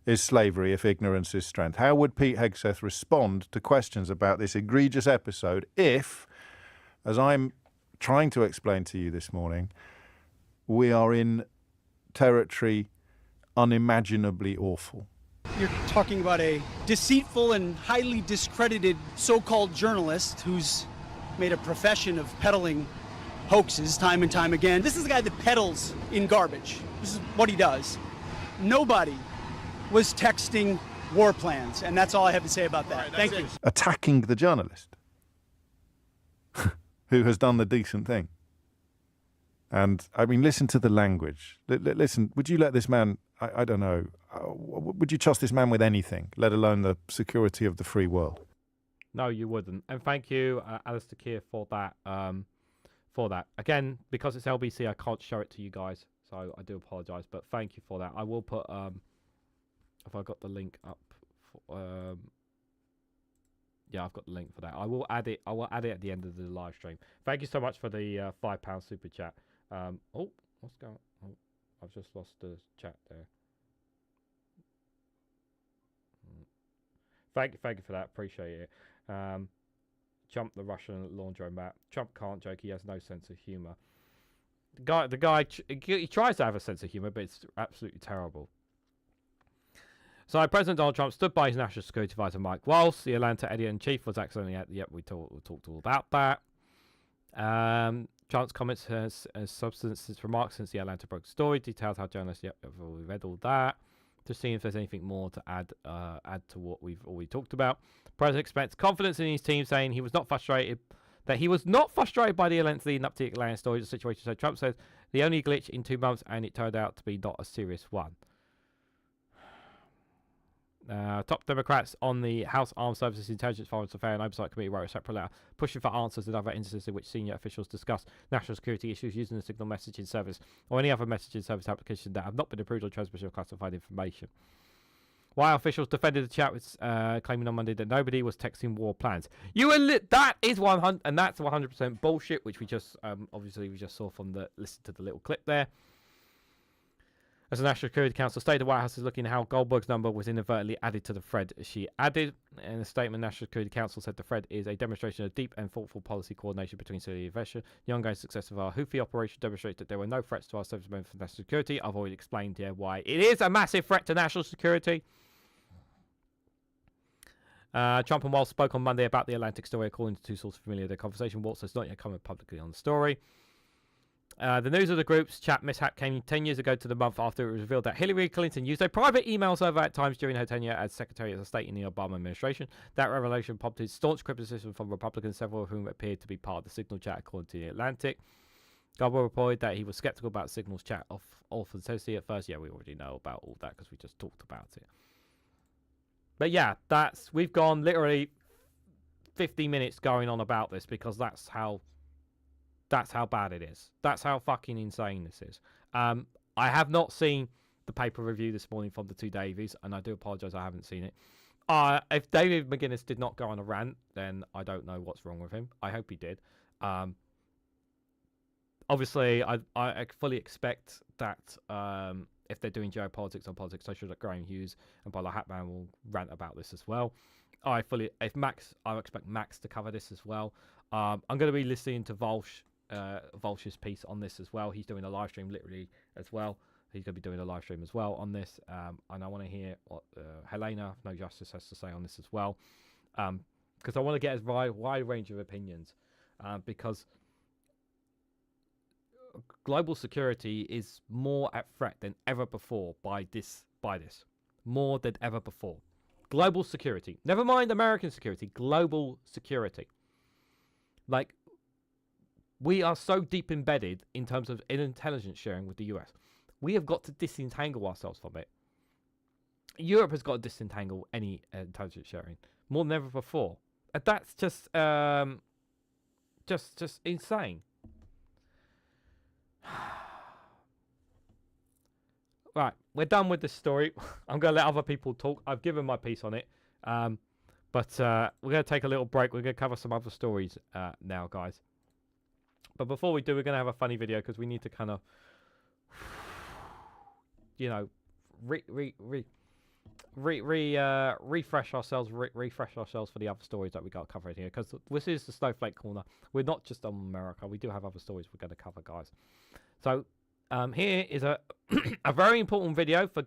is slavery, if ignorance is strength? How would Pete Hegseth respond to questions about this egregious episode if, as I'm trying to explain to you this morning, we are in territory unimaginably awful? You're talking about a deceitful and highly discredited so-called journalist who's made a profession of peddling hoaxes time and time again. This is the guy that peddles in garbage. This is what he does. Nobody was texting war plans, and that's all I have to say about that. Thank you. Attacking the journalist who has done the decent thing. And, I mean, listen to the language. Listen, would you let this man, I don't know, would you trust this man with anything, let alone the security of the free world? No, you wouldn't. And thank you, Alistair Keir, for that. Again, because it's LBC, I can't show it to you guys, so I do apologise. But thank you for that. I will put, if I got the link up, yeah, I've got the link for that. I will add it. I will add it at the end of the live stream. Thank you so much for the £5 super chat. Oh, what's going on? Oh, I've just lost the chat there. Thank you for that. Appreciate it. Trump, the Russian laundromat. Trump can't joke. He has no sense of humor. The guy, he tries to have a sense of humor, but it's absolutely terrible. So President Donald Trump stood by his national security advisor Mike Waltz. The Atlanta editor-in-chief was accidentally at. Yep, we talked all about that. Trump's comments has substance his remarks since the Atlanta broke story. Details how journalists. Yep, have already read all that. To see if there's anything more to add to what we've already talked about. The president expects confidence in his team, saying he was not frustrated by the events leading up to the Atlanta story. The situation. So Trump says the only glitch in 2 months, and it turned out to be not a serious one. Top Democrats on the House Armed Services Intelligence Foreign Affairs and Oversight Committee wrote a separate letter pushing for answers in other instances in which senior officials discuss national security issues using the signal messaging service or any other messaging service application that have not been approved or transmission of classified information. While officials defended the chat, with, claiming on Monday that nobody was texting war plans. That is 100, and that's 100% bullshit, which we just obviously we just saw from listen to the little clip there. As the National Security Council stated, the White House is looking at how Goldberg's number was inadvertently added to the thread. She added, in a statement, the National Security Council said the thread is a demonstration of deep and thoughtful policy coordination between Syria and Russia. The ongoing success of our Houthi operation demonstrates that there were no threats to our service members for national security. I've already explained here why it is a massive threat to national security. Trump and Waltz spoke on Monday about the Atlantic story, according to two sources familiar with their conversation. Waltz has not yet commented publicly on the story. The news of the group's chat mishap came 10 years ago to the month after it was revealed that Hillary Clinton used a private email server at times during her tenure as Secretary of State in the Obama administration. That revelation prompted staunch criticism from Republicans, several of whom appeared to be part of the Signal chat, according to The Atlantic. Goldberg reported that he was skeptical about Signal's chat of authenticity at first. Yeah, we already know about all that because we just talked about it. But yeah, we've gone literally 50 minutes going on about this because that's how bad it is. That's how fucking insane this is. I have not seen the paper review this morning from the two Davies, and I do apologise I haven't seen it. If David McGuinness did not go on a rant, then I don't know what's wrong with him. I hope he did. Obviously, I fully expect that if they're doing geopolitics or politics social, that Graham Hughes and Bola Hatman will rant about this as well. I expect Max to cover this as well. I'm going to be listening to Volsh's piece on this as well. He's doing a live stream literally as well. He's going to be doing a live stream as well on this. And I want to hear what Helena No Justice has to say on this as well. Because I want to get a wide range of opinions. Because global security is more at threat than ever before by this. More than ever before. Global security. Never mind American security. Global security. Like, we are so deep embedded in terms of intelligence sharing with the US. We have got to disentangle ourselves from it. Europe has got to disentangle any intelligence sharing more than ever before. And that's just insane. Right, we're done with this story. I'm going to let other people talk. I've given my piece on it. But we're going to take a little break. We're going to cover some other stories now, guys. But before we do, we're going to have a funny video because we need to kind of, you know, refresh ourselves for the other stories that we got covered here, because this is the Snowflake corner. We're not just on America. We do have other stories we're going to cover, guys. So here is a a very important video for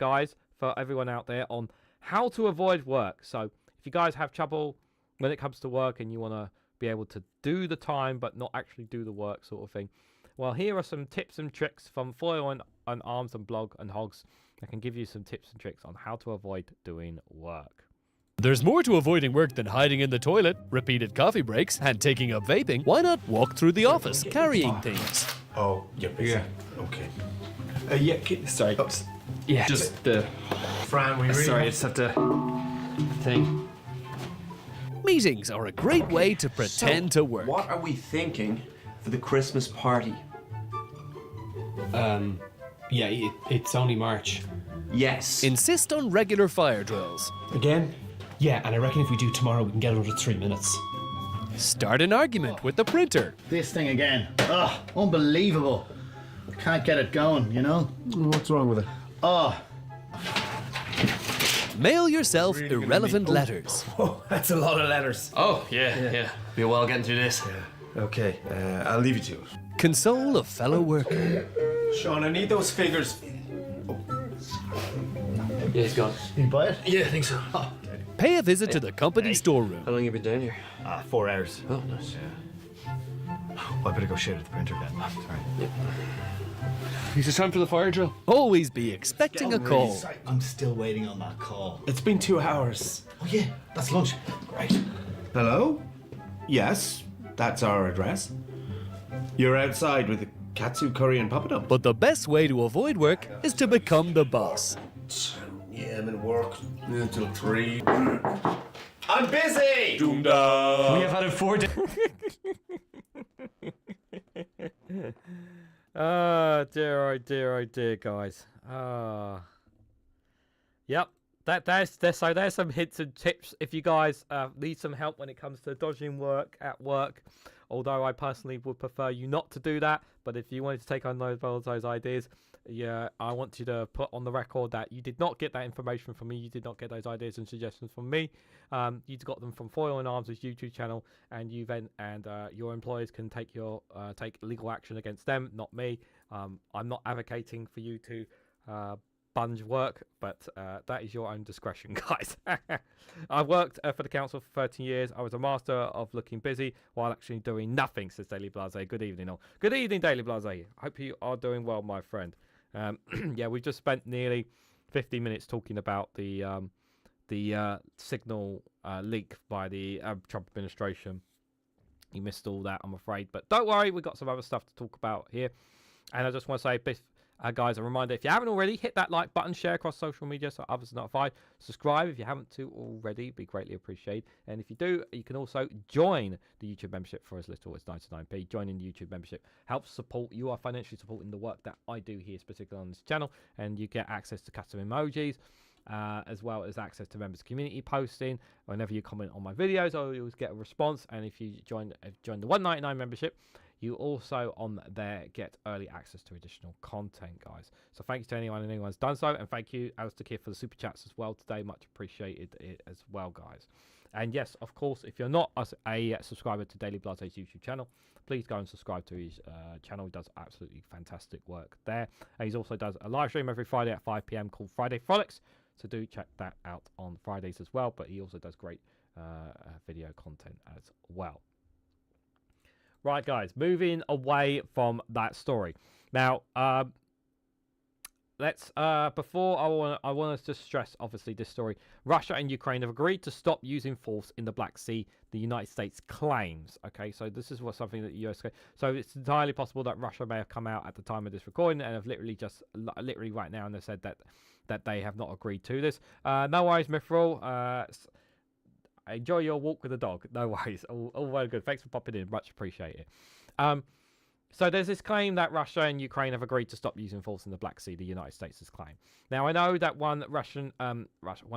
everyone out there on how to avoid work. So if you guys have trouble when it comes to work and you want to be able to do the time but not actually do the work sort of thing, well, here are some tips and tricks from Foil and Arms and Blog and Hogs that can give you some tips and tricks on how to avoid doing work. There's more to avoiding work than hiding in the toilet, repeated coffee breaks, and taking up vaping. Why not walk through the office carrying things? Oh, you're busy. Yeah. Okay. Sorry. Yeah, just the... Fran, we really... Sorry, I just have to... thing. Meetings are a great way to pretend to work. What are we thinking for the Christmas party? Yeah, it's only March. Yes. Insist on regular fire drills. Again? Yeah, and I reckon if we do tomorrow, we can get another 3 minutes. Start an argument with the printer. This thing again. Ugh, unbelievable. Can't get it going, you know? What's wrong with it? Oh. Mail yourself irrelevant letters. Oh, that's a lot of letters. Oh, yeah. Be a while getting through this. Yeah. Okay, I'll leave you to it. Console a fellow worker. Sean, I need those figures. Yeah, he's gone. You buy it? Yeah, I think so. Oh, Pay a visit to the company storeroom. How long have you been down here? 4 hours. Oh, nice. Yeah. Oh, I better go shit at the printer then. Sorry. Yep. Is it time for the fire drill? Always be expecting a call. Sorry, I'm still waiting on that call. It's been 2 hours. Oh yeah, that's lunch. Great. Hello? Yes, that's our address. You're outside with the katsu curry and papadum. But the best way to avoid work is to become the boss. Yeah, I'm in work until 3. I'm busy! We have had it 4 days. Oh dear, guys. Yep. There's some hints and tips if you guys need some help when it comes to dodging work at work. Although I personally would prefer you not to do that, but if you wanted to take on those ideas, yeah, I want you to put on the record that you did not get that information from me. You did not get those ideas and suggestions from me. You got them from Foil and Arms' YouTube channel, and your employers can take legal action against them, not me. I'm not advocating for you to bunge work, but that is your own discretion, guys. I've worked for the council for 13 years. I was a master of looking busy while actually doing nothing, says Daily Blase. Good evening, all. Good evening, Daily Blase. Hope you are doing well, my friend. Yeah, we've just spent nearly 50 minutes talking about the signal leak by the Trump administration. You missed all that, I'm afraid. But don't worry, we've got some other stuff to talk about here. And I just want to say, guys, a reminder, if you haven't already, hit that like button, share across social media so others are notified. Subscribe if you haven't already, be greatly appreciated. And if you do, you can also join the YouTube membership for as little as 99p. Joining the YouTube membership helps support, you are financially supporting the work that I do here, specifically on this channel. And you get access to custom emojis, as well as access to members community posting. Whenever you comment on my videos, I always get a response. And if you join the $1.99 membership, You also on there get early access to additional content, guys. So thank you to anyone who's done so, and thank you, Alistair Kidd, for the super chats as well today. Much appreciated it as well, guys. And yes, of course, if you're not a subscriber to Daily Blase's YouTube channel, please go and subscribe to his channel. He does absolutely fantastic work there. And he also does a live stream every Friday at 5 p.m. called Friday Frolics. So do check that out on Fridays as well. But he also does great video content as well. Right, guys, moving away from that story. Now, let's before I want us to stress, obviously, this story. Russia and Ukraine have agreed to stop using force in the Black Sea, the United States claims. Okay, so this is something that the US, so it's entirely possible that Russia may have come out at the time of this recording and have literally right now, and they've said that they have not agreed to this. No worries, Mithril. Enjoy your walk with the dog. No worries. All very good. Thanks for popping in. Much appreciated. So there's this claim that Russia and Ukraine have agreed to stop using force in the Black Sea, the United States' claim. Now, I know that one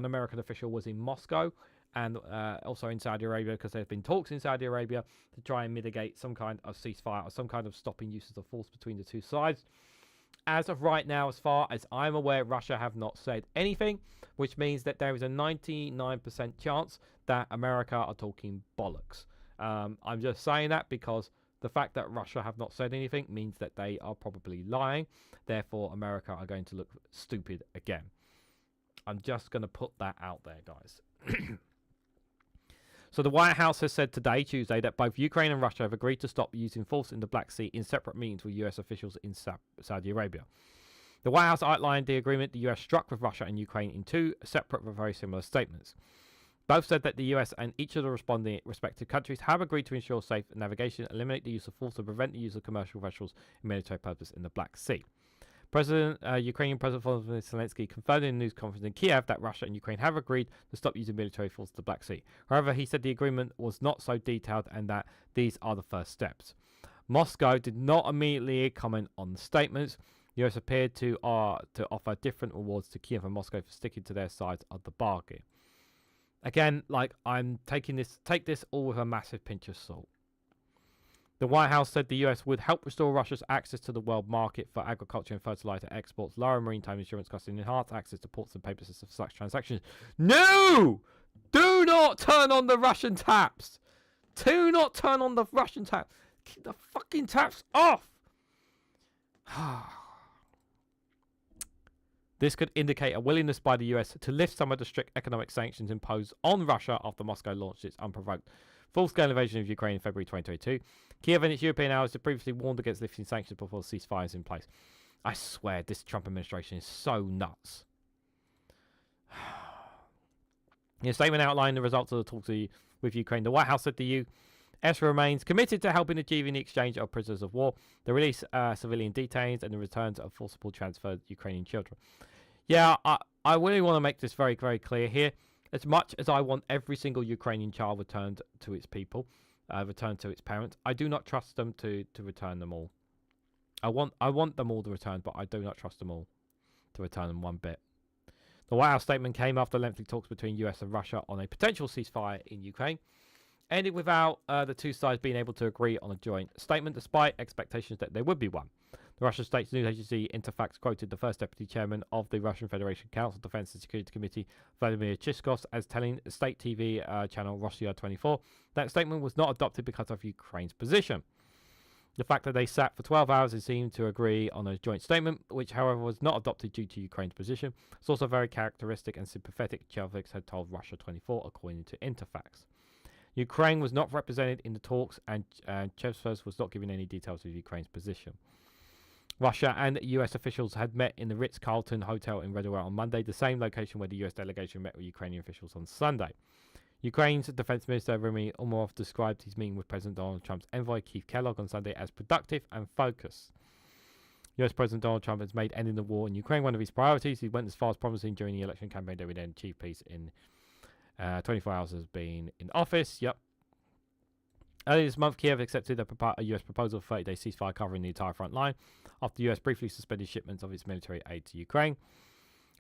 American official was in Moscow and also in Saudi Arabia, because there have been talks in Saudi Arabia to try and mitigate some kind of ceasefire or some kind of stopping uses of force between the two sides. As of right now, as far as I'm aware, Russia have not said anything, which means that there is a 99% chance that America are talking bollocks. I'm just saying that because the fact that Russia have not said anything means that they are probably lying. Therefore, America are going to look stupid again. I'm just going to put that out there, guys. So the White House has said today, Tuesday, that both Ukraine and Russia have agreed to stop using force in the Black Sea in separate meetings with US officials in Saudi Arabia. The White House outlined the agreement the US struck with Russia and Ukraine in two separate but very similar statements. Both said that the US and each of the responding respective countries have agreed to ensure safe navigation, eliminate the use of force, and prevent the use of commercial vessels in military purpose in the Black Sea. Ukrainian President Volodymyr Zelensky confirmed in a news conference in Kiev that Russia and Ukraine have agreed to stop using military force in the Black Sea. However, he said the agreement was not so detailed and that these are the first steps. Moscow did not immediately comment on the statements. The US appeared to offer different rewards to Kiev and Moscow for sticking to their sides of the bargain. Again, I'm take this all with a massive pinch of salt. The White House said the US would help restore Russia's access to the world market for agriculture and fertilizer exports, lower maritime insurance costs, and enhance access to ports and paper systems for such transactions. No! Do not turn on the Russian taps! Do not turn on the Russian taps! Keep the fucking taps off! This could indicate a willingness by the US to lift some of the strict economic sanctions imposed on Russia after Moscow launched its unprovoked full-scale invasion of Ukraine in February 2022. Kiev and its European allies had previously warned against lifting sanctions before the ceasefire is in place. I swear, this Trump administration is so nuts. In a statement outlining the results of the talks with Ukraine, the White House said the U.S. remains committed to helping achieving the exchange of prisoners of war, the release of civilian detainees, and the return of forcible transferred Ukrainian children. Yeah, I really want to make this very, very clear here. As much as I want every single Ukrainian child returned to its people, returned to its parents, I do not trust them to return them all. I want them all to return, but I do not trust them all to return them one bit. The White House statement came after lengthy talks between US and Russia on a potential ceasefire in Ukraine, ended without the two sides being able to agree on a joint statement, despite expectations that there would be one. The Russian state news agency Interfax quoted the first deputy chairman of the Russian Federation Council Defense and Security Committee, Vladimir Chishkov, as telling state TV channel Rossiya 24 that statement was not adopted because of Ukraine's position. The fact that they sat for 12 hours and seemed to agree on a joint statement, which however was not adopted due to Ukraine's position, is also very characteristic and sympathetic, Chelvix had told Russia 24 according to Interfax. Ukraine was not represented in the talks, and Chevsfors was not given any details of Ukraine's position. Russia and US officials had met in the Ritz-Carlton Hotel in Redware on Monday, the same location where the US delegation met with Ukrainian officials on Sunday. Ukraine's Defense Minister Remy Umerov described his meeting with President Donald Trump's envoy Keith Kellogg on Sunday as productive and focused. US President Donald Trump has made ending the war in Ukraine one of his priorities. He went as far as promising during the election campaign that we then achieve peace in 24 hours as being in office. Yep. Earlier this month, Kiev accepted a US proposal for a 30-day ceasefire covering the entire front line after the US briefly suspended shipments of its military aid to Ukraine.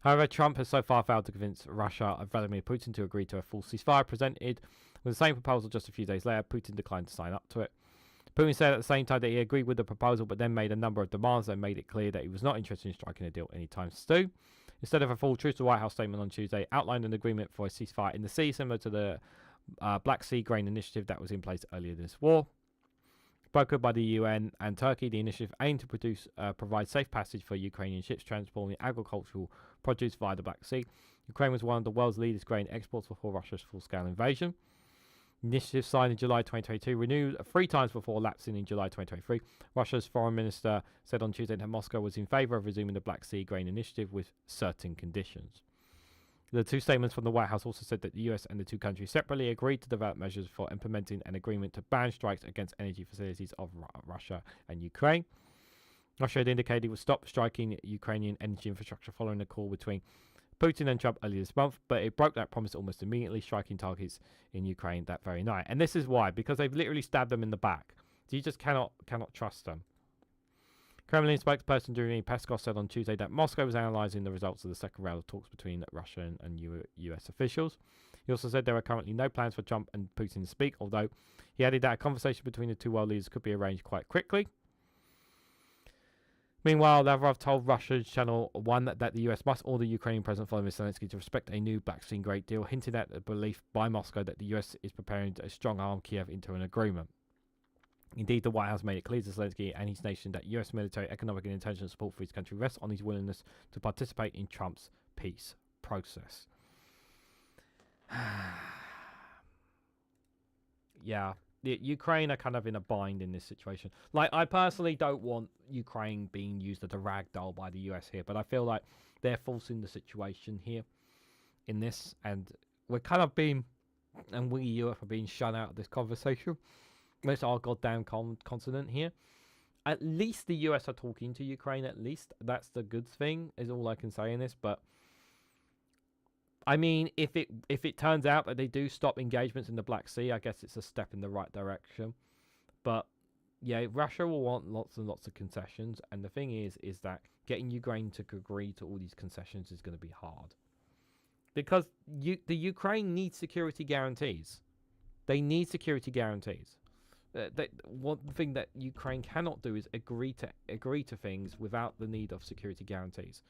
However, Trump has so far failed to convince Russia and Vladimir Putin to agree to a full ceasefire. Presented with the same proposal just a few days later, Putin declined to sign up to it. Putin said at the same time that he agreed with the proposal, but then made a number of demands that made it clear that he was not interested in striking a deal anytime soon. Instead of a full truce, the White House statement on Tuesday outlined an agreement for a ceasefire in the sea, similar to the Black Sea Grain Initiative that was in place earlier this war. Brokered by the UN and Turkey, the initiative aimed to provide safe passage for Ukrainian ships transporting agricultural produce via the Black Sea. Ukraine was one of the world's leading grain exports before Russia's full-scale invasion. Initiative signed in July 2022, renewed 3 times before lapsing in July 2023. Russia's foreign minister said on Tuesday that Moscow was in favour of resuming the Black Sea Grain Initiative with certain conditions. The 2 statements from the White House also said that the US and the 2 countries separately agreed to develop measures for implementing an agreement to ban strikes against energy facilities of Russia and Ukraine. Russia had indicated it would stop striking Ukrainian energy infrastructure following a call between Putin and Trump earlier this month, but it broke that promise almost immediately, striking targets in Ukraine that very night. And this is why, because they've literally stabbed them in the back. So you just cannot trust them. Kremlin spokesperson Dmitry Peskov said on Tuesday that Moscow was analysing the results of the second round of talks between Russia and US officials. He also said there are currently no plans for Trump and Putin to speak, although he added that a conversation between the 2 world leaders could be arranged quite quickly. Meanwhile, Lavrov told Russia's Channel 1 that the US must order Ukrainian President Volodymyr Zelensky to respect a new Black Sea Grain deal, hinting at the belief by Moscow that the US is preparing to strong-arm Kiev into an agreement. Indeed, the White House made it clear to Zelensky and his nation that US military, economic and intelligence support for his country rests on his willingness to participate in Trump's peace process. Yeah. Ukraine are kind of in a bind in this situation. Like, I personally don't want Ukraine being used as a ragdoll by the US here, but I feel like they're forcing the situation here in this, and we're kind of being, and we Europe are being shut out of this conversation. It's our goddamn continent here. At least the US are talking to Ukraine, at least. That's the good thing, is all I can say in this, but I mean, if it turns out that they do stop engagements in the Black Sea, I guess it's a step in the right direction. But yeah, Russia will want lots and lots of concessions, and the thing is that getting Ukraine to agree to all these concessions is going to be hard, because the Ukraine needs security guarantees. They need security guarantees. One thing that Ukraine cannot do is agree to things without the need of security guarantees.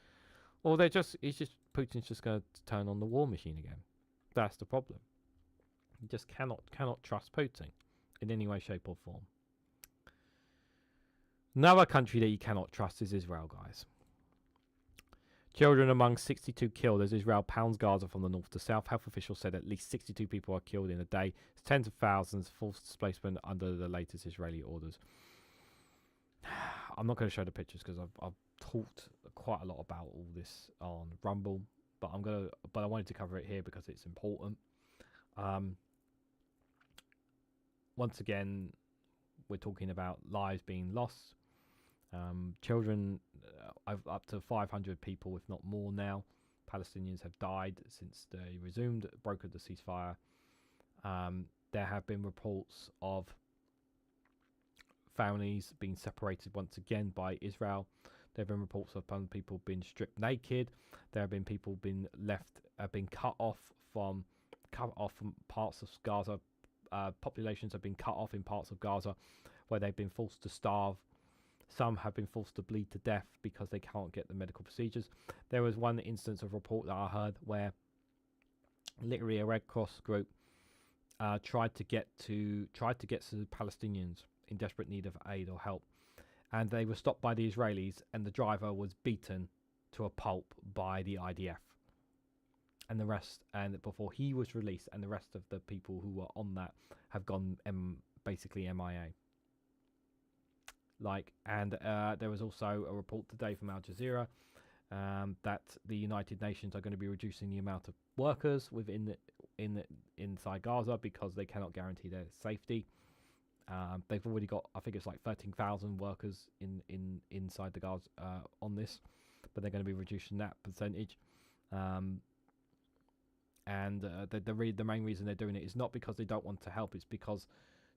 Or Putin's just going to turn on the war machine again. That's the problem. You just cannot trust Putin in any way, shape, or form. Another country that you cannot trust is Israel, guys. Children among 62 killed as Israel pounds Gaza from the north to south. Health officials said at least 62 people are killed in a day. It's tens of thousands forced displacement under the latest Israeli orders. I'm not going to show the pictures because I've talked quite a lot about all this on Rumble, but I wanted to cover it here because it's important. Once again, we're talking about lives being lost. Children, up to 500 people, if not more now, Palestinians have died since they brokered the ceasefire. There have been reports of families being separated once again by Israel. There have been reports of people being stripped naked. There have been people being cut off from parts of Gaza. Populations have been cut off in parts of Gaza where they've been forced to starve. Some have been forced to bleed to death because they can't get the medical procedures. There was one instance of report that I heard where literally a Red Cross group tried to get to Palestinians in desperate need of aid or help, and they were stopped by the Israelis, and the driver was beaten to a pulp by the IDF, and the rest, and before he was released, and the rest of the people who were on that have gone basically MIA. There was also a report today from Al Jazeera that the United Nations are going to be reducing the amount of workers inside Gaza because they cannot guarantee their safety. They've already got, I think it's like 13,000 workers inside the Gaza on this, but they're going to be reducing that percentage. The main reason they're doing it is not because they don't want to help; it's because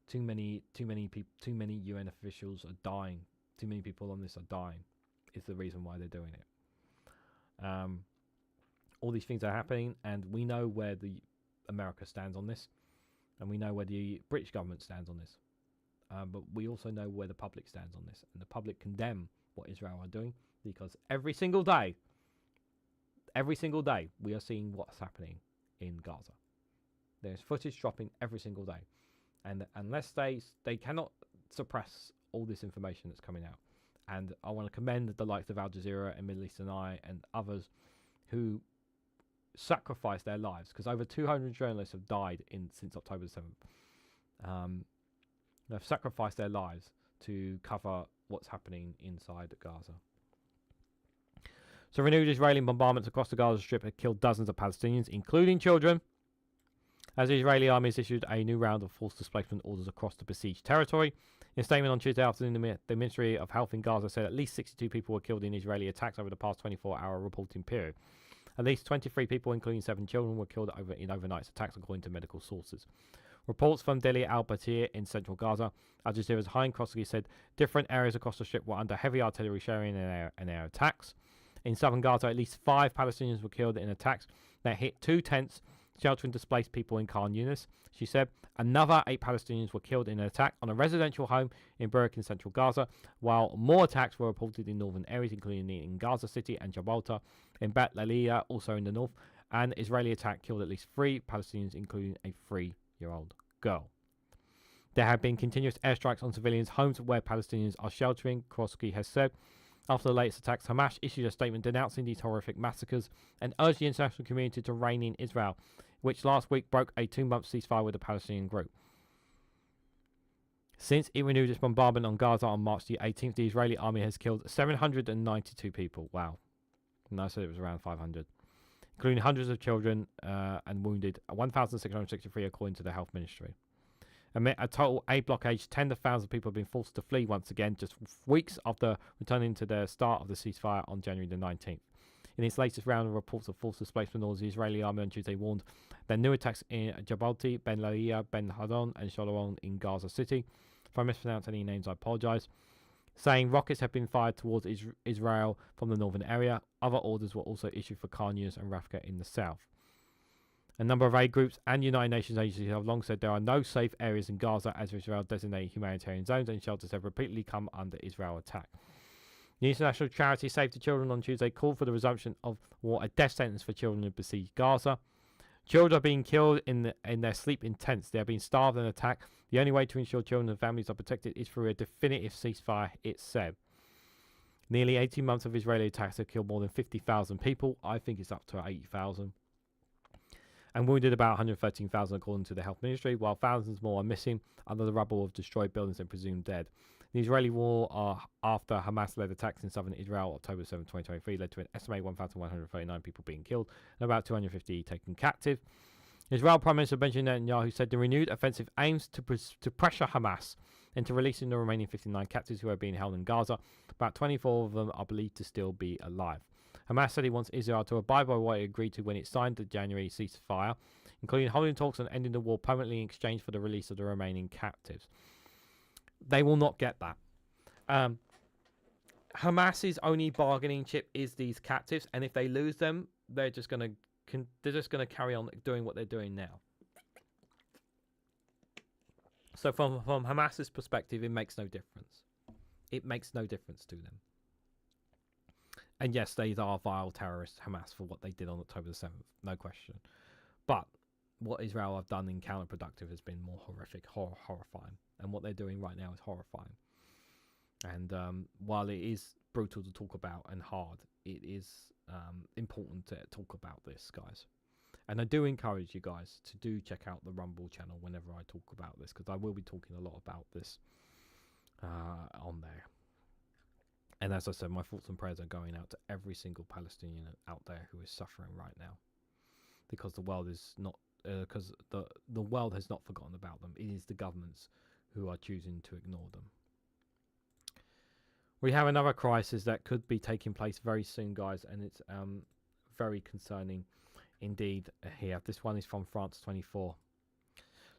too many UN officials are dying. Too many people on this are dying. Is the reason why they're doing it. All these things are happening, and we know where the America stands on this, and we know where the British government stands on this. but we also know where the public stands on this, and the public condemn what Israel are doing, because every single day we are seeing what's happening in Gaza. There's footage dropping every single day, and unless they cannot suppress all this information that's coming out. And I want to commend the likes of Al Jazeera and Middle Eastern Eye and others who sacrificed their lives, because over 200 journalists have died since October the 7th. They've sacrificed their lives to cover what's happening inside Gaza. So renewed Israeli bombardments across the Gaza Strip have killed dozens of Palestinians, including children, as the Israeli army has issued a new round of forced displacement orders across the besieged territory. In a statement on Tuesday afternoon, the Ministry of Health in Gaza said at least 62 people were killed in Israeli attacks over the past 24-hour reporting period. At least 23 people, including 7 children, were killed in overnight attacks, according to medical sources. Reports from Deir al-Batir in central Gaza, Al Jazeera's Hein Kroski said different areas across the strip were under heavy artillery shelling and air attacks. In southern Gaza, at least 5 Palestinians were killed in attacks that hit 2 tents sheltering displaced people in Khan Yunis. She said another 8 Palestinians were killed in an attack on a residential home in brink in central Gaza, while more attacks were reported in northern areas, including in Gaza City and Jabalta, in Bet Lalia, also in the north. An Israeli attack killed at least 3 Palestinians, including a 3-year-old girl. There have been continuous airstrikes on civilians' homes where Palestinians are sheltering, Kroski has said. After the latest attacks, Hamas issued a statement denouncing these horrific massacres and urged the international community to rein in Israel, which last week broke a 2-month ceasefire with the Palestinian group. Since it renewed its bombardment on Gaza on March the 18th, the Israeli army has killed 792 people. Wow. And I said it was around 500. Including hundreds of children and wounded 1,663 according to the health ministry. Amid a total aid blockage, tens of thousands of people have been forced to flee once again, just weeks after returning to the start of the ceasefire on January the 19th. In its latest round of reports of forced displacement orders, the Israeli army on Tuesday warned that new attacks in Jabalti, Ben Laia, Ben Hadon, and Shalom in Gaza City. If I mispronounce any names, I apologise. Saying rockets have been fired towards Israel from the northern area. Other orders were also issued for Khan Yunis and Rafka in the south. A number of aid groups and United Nations agencies have long said there are no safe areas in Gaza as Israel designated humanitarian zones, and shelters have repeatedly come under Israel attack. The international charity Save the Children on Tuesday called for the resumption of a death sentence for children in besieged Gaza. Children are being killed in their sleep in tents. They are being starved and attacked. The only way to ensure children and families are protected is through a definitive ceasefire, it said. Nearly 18 months of Israeli attacks have killed more than 50,000 people. I think it's up to 80,000. And wounded about 113,000 according to the health ministry, while thousands more are missing under the rubble of destroyed buildings and presumed dead. The Israeli war after Hamas-led attacks in southern Israel October 7, 2023 led to an estimated 1,139 people being killed and about 250 taken captive. Israel Prime Minister Benjamin Netanyahu said the renewed offensive aims to pressure Hamas into releasing the remaining 59 captives who are being held in Gaza. About 24 of them are believed to still be alive. Hamas said he wants Israel to abide by what it agreed to when it signed the January ceasefire, including holding talks on ending the war permanently in exchange for the release of the remaining captives. They will not get that. Hamas's only bargaining chip is these captives, and if they lose them, they're just going to carry on doing what they're doing now. So from Hamas's perspective, it makes no difference. It makes no difference to them. And yes, they are vile terrorists, Hamas, for what they did on October the 7th, no question. But what Israel have done in counterproductive has been more horrific, horrifying. And what they're doing right now is horrifying. And while it is brutal to talk about and hard, it is important to talk about this, guys. And I do encourage you guys to do check out the Rumble channel whenever I talk about this, because I will be talking a lot about this on there. And as I said, my thoughts and prayers are going out to every single Palestinian out there who is suffering right now, because the world is not, because the world has not forgotten about them. It is the governments who are choosing to ignore them. We have another crisis that could be taking place very soon, guys, and it's very concerning indeed here. This one is from France 24.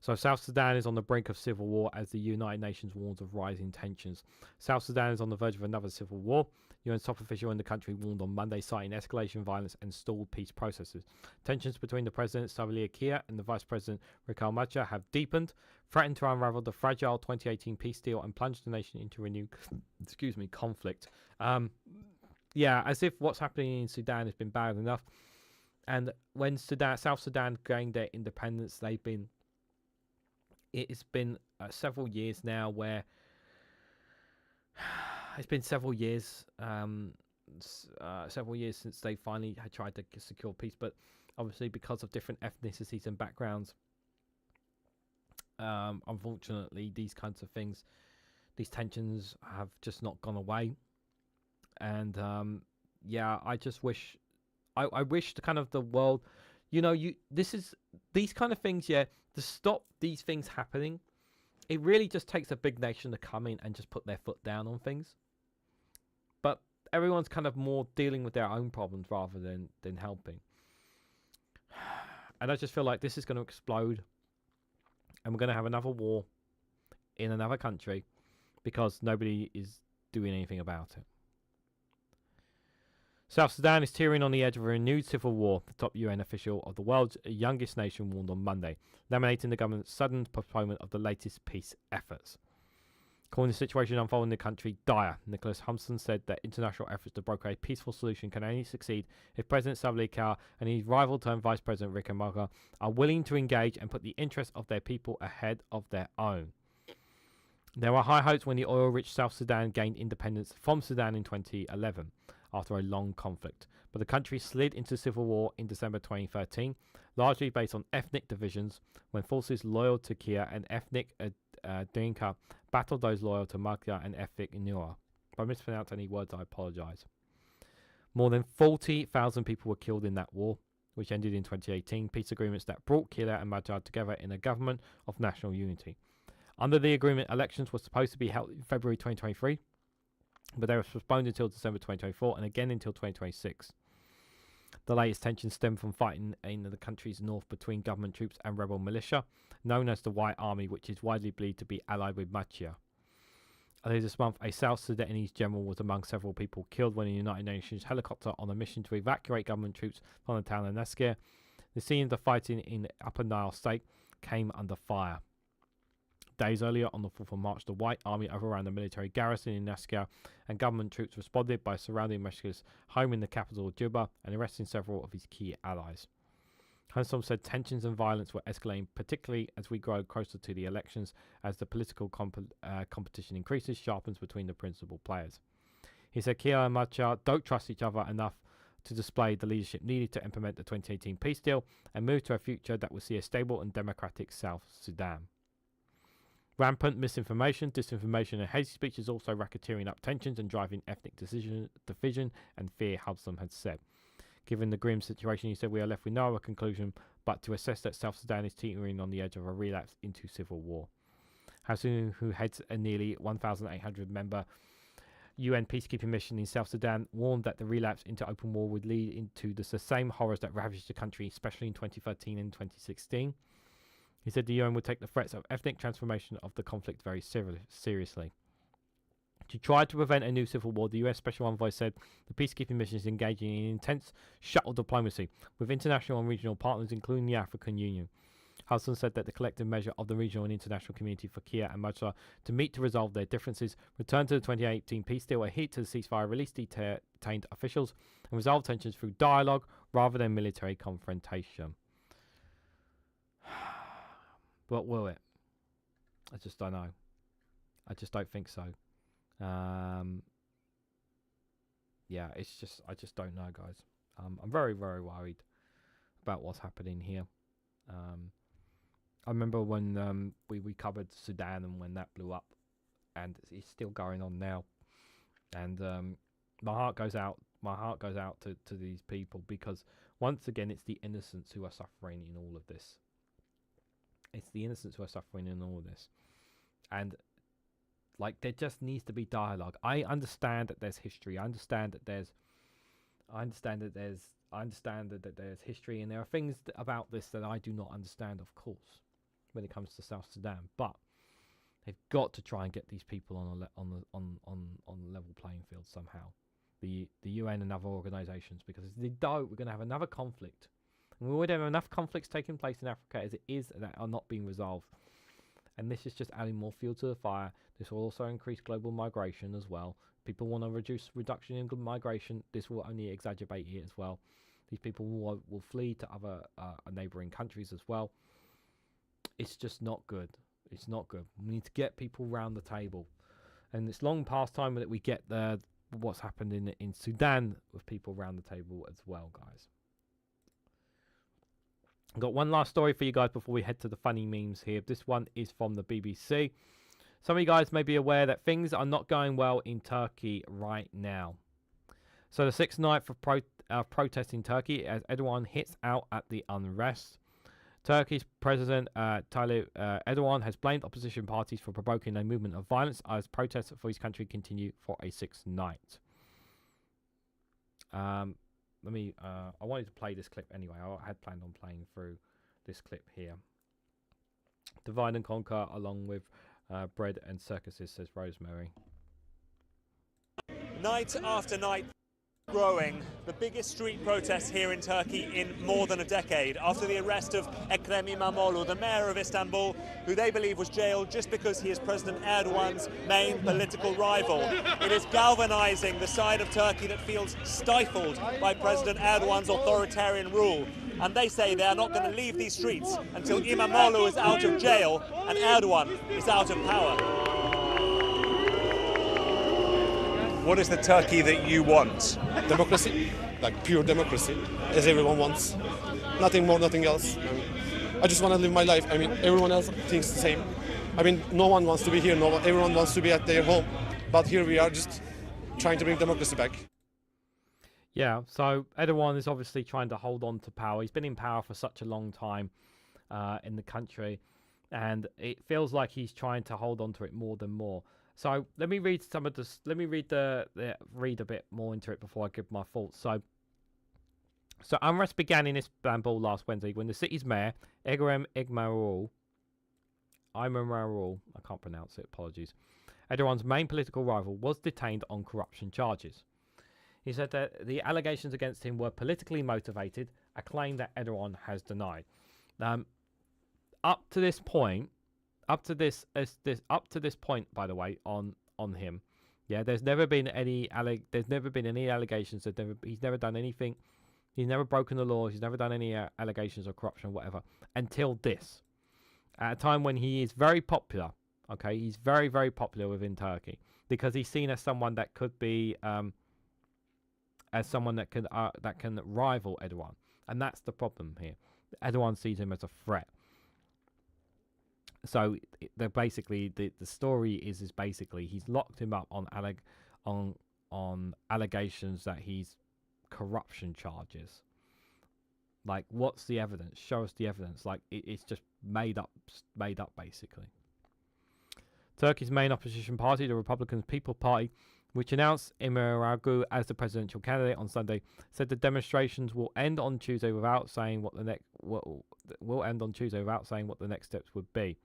So South Sudan is on the brink of civil war as the United Nations warns of rising tensions. South Sudan is on the verge of another civil war. UN's top official in the country warned on Monday, citing escalation violence and stalled peace processes. Tensions between the President, Salva Kiir, and the Vice President, Reganelite, have deepened, threatened to unravel the fragile 2018 peace deal, and plunged the nation into renewed conflict. Yeah, as if what's happening in Sudan has been bad enough. And when South Sudan gained their independence, it's been several years now where it's been several years since they finally had tried to secure peace, but obviously because of different ethnicities and backgrounds, unfortunately these kinds of things, these tensions have just not gone away. And yeah, I just wish I wish the kind of the world, these kind of things, to stop these things happening, it really just takes a big nation to come in and just put their foot down on things. But everyone's kind of more dealing with their own problems rather than helping. And I just feel like this is going to explode, and we're going to have another war in another country because nobody is doing anything about it. South Sudan is teetering on the edge of a renewed civil war, the top UN official of the world's youngest nation warned on Monday, lamenting the government's sudden postponement of the latest peace efforts. Calling the situation unfolding in the country dire, Nicholas Humson said that international efforts to broker a peaceful solution can only succeed if President Salva Kiir and his rival-turned Vice President Reganelite are willing to engage and put the interests of their people ahead of their own. There were high hopes when the oil-rich South Sudan gained independence from Sudan in 2011. After a long conflict, but the country slid into civil war in December 2013, largely based on ethnic divisions, when forces loyal to Kiir and ethnic Dinka battled those loyal to Magya and ethnic Nuer. If I mispronounce any words, I apologise. More than 40,000 people were killed in that war, which ended in 2018, peace agreements that brought Kiir and Magya together in a government of national unity. Under the agreement, elections were supposed to be held in February 2023, but they were postponed until December 2024 and again until 2026. The latest tensions stem from fighting in the country's north between government troops and rebel militia, known as the White Army, which is widely believed to be allied with Magya. Earlier this month, a South Sudanese general was among several people killed when a United Nations helicopter on a mission to evacuate government troops from the town of Naskir. The scene of the fighting in Upper Nile State came under fire. Days earlier, on the 4th of March, the White Army overran the military garrison in Naskir, and government troops responded by surrounding Magya's home in the capital, Juba, and arresting several of his key allies. Hansom said tensions and violence were escalating, particularly as we grow closer to the elections, as the political competition increases, sharpens between the principal players. He said Kiir and Magya don't trust each other enough to display the leadership needed to implement the 2018 peace deal and move to a future that will see a stable and democratic South Sudan. Rampant misinformation, disinformation and hate speech is also racketeering up tensions and driving ethnic division and fear, Hudson had said. Given the grim situation, he said, we are left with no other conclusion but to assess that South Sudan is teetering on the edge of a relapse into civil war. Hudson, who heads a nearly 1,800-member UN peacekeeping mission in South Sudan, warned that the relapse into open war would lead into the same horrors that ravaged the country, especially in 2013 and 2016. He said the UN would take the threats of ethnic transformation of the conflict very seriously. To try to prevent a new civil war, the US Special Envoy said the peacekeeping mission is engaging in intense shuttle diplomacy with international and regional partners, including the African Union. Hudson said that the collective measure of the regional and international community for Kiir and Magya to meet to resolve their differences, return to the 2018 peace deal, adhere to the ceasefire, release detained officials, and resolve tensions through dialogue rather than military confrontation. But will it? I just don't know. I just don't think so. Yeah, I just don't know, guys. I'm very, very worried about what's happening here. I remember when we covered Sudan and when that blew up, and it's still going on now. And my heart goes out. My heart goes out to these people, because once again, it's the innocents who are suffering in all of this. It's the innocents who are suffering in all of this. And like, there just needs to be dialogue. I understand that there's history. I understand that there's history, and there are things about this that I do not understand, of course, when it comes to South Sudan. But they've got to try and get these people on a level playing field somehow. the UN and other organisations, because if they don't, we're going to have another conflict. And we already have enough conflicts taking place in Africa as it is that are not being resolved. And this is just adding more fuel to the fire. This will also increase global migration as well. People want a reduction in migration. This will only exacerbate it as well. These people will flee to other neighbouring countries as well. It's just not good. It's not good. We need to get people round the table. And it's long past time that we get what's happened in Sudan with people round the table as well, guys. I've got one last story for you guys before we head to the funny memes here. This one is from the BBC. Some of you guys may be aware that things are not going well in Turkey right now. So the sixth night for protest in Turkey as Erdogan hits out at the unrest. Turkey's President Tayyip Erdogan has blamed opposition parties for provoking a movement of violence as protests for his country continue for a sixth night. I wanted to play this clip anyway. I had planned on playing through this clip here. Divide and conquer along with bread and circuses, says Rosemary. Night after night, growing. The biggest street protests here in Turkey in more than a decade after the arrest of Ekrem İmamoğlu, the mayor of Istanbul, who they believe was jailed just because he is President Erdogan's main political rival. It is galvanizing the side of Turkey that feels stifled by President Erdogan's authoritarian rule. And they say they are not going to leave these streets until İmamoğlu is out of jail and Erdogan is out of power. What is the Turkey that you want? Democracy, like pure democracy, as everyone wants. Nothing more, nothing else. I just want to live my life. I mean, everyone else thinks the same. I mean, no one wants to be here. Everyone wants to be at their home. But here we are just trying to bring democracy back. Yeah, so Erdogan is obviously trying to hold on to power. He's been in power for such a long time in the country, and it feels like he's trying to hold on to it more than more. So let me read some of this. Let me read read a bit more into it before I give my thoughts. So unrest began in Istanbul last Wednesday when the city's mayor, Ekrem İmamoğlu, I can't pronounce it, apologies, Erdogan's main political rival, was detained on corruption charges. He said that the allegations against him were politically motivated, a claim that Erdogan has denied. Up to this point, by the way, on him, yeah, there's never been any allegations. He's never done anything. He's never broken the law. He's never done any allegations of corruption or whatever until this, at a time when he is very popular. Okay, he's very, very popular within Turkey because he's seen as someone that could be as someone that can rival Erdogan, and that's the problem here. Erdogan sees him as a threat. So basically, the story is basically he's locked him up on allegations that he's corruption charges. Like, what's the evidence? Show us the evidence. Like, it's just made up basically. Turkey's main opposition party, the Republican People Party, which announced İmamoğlu as the presidential candidate on Sunday, said the demonstrations will end on Tuesday without saying what the next steps would be.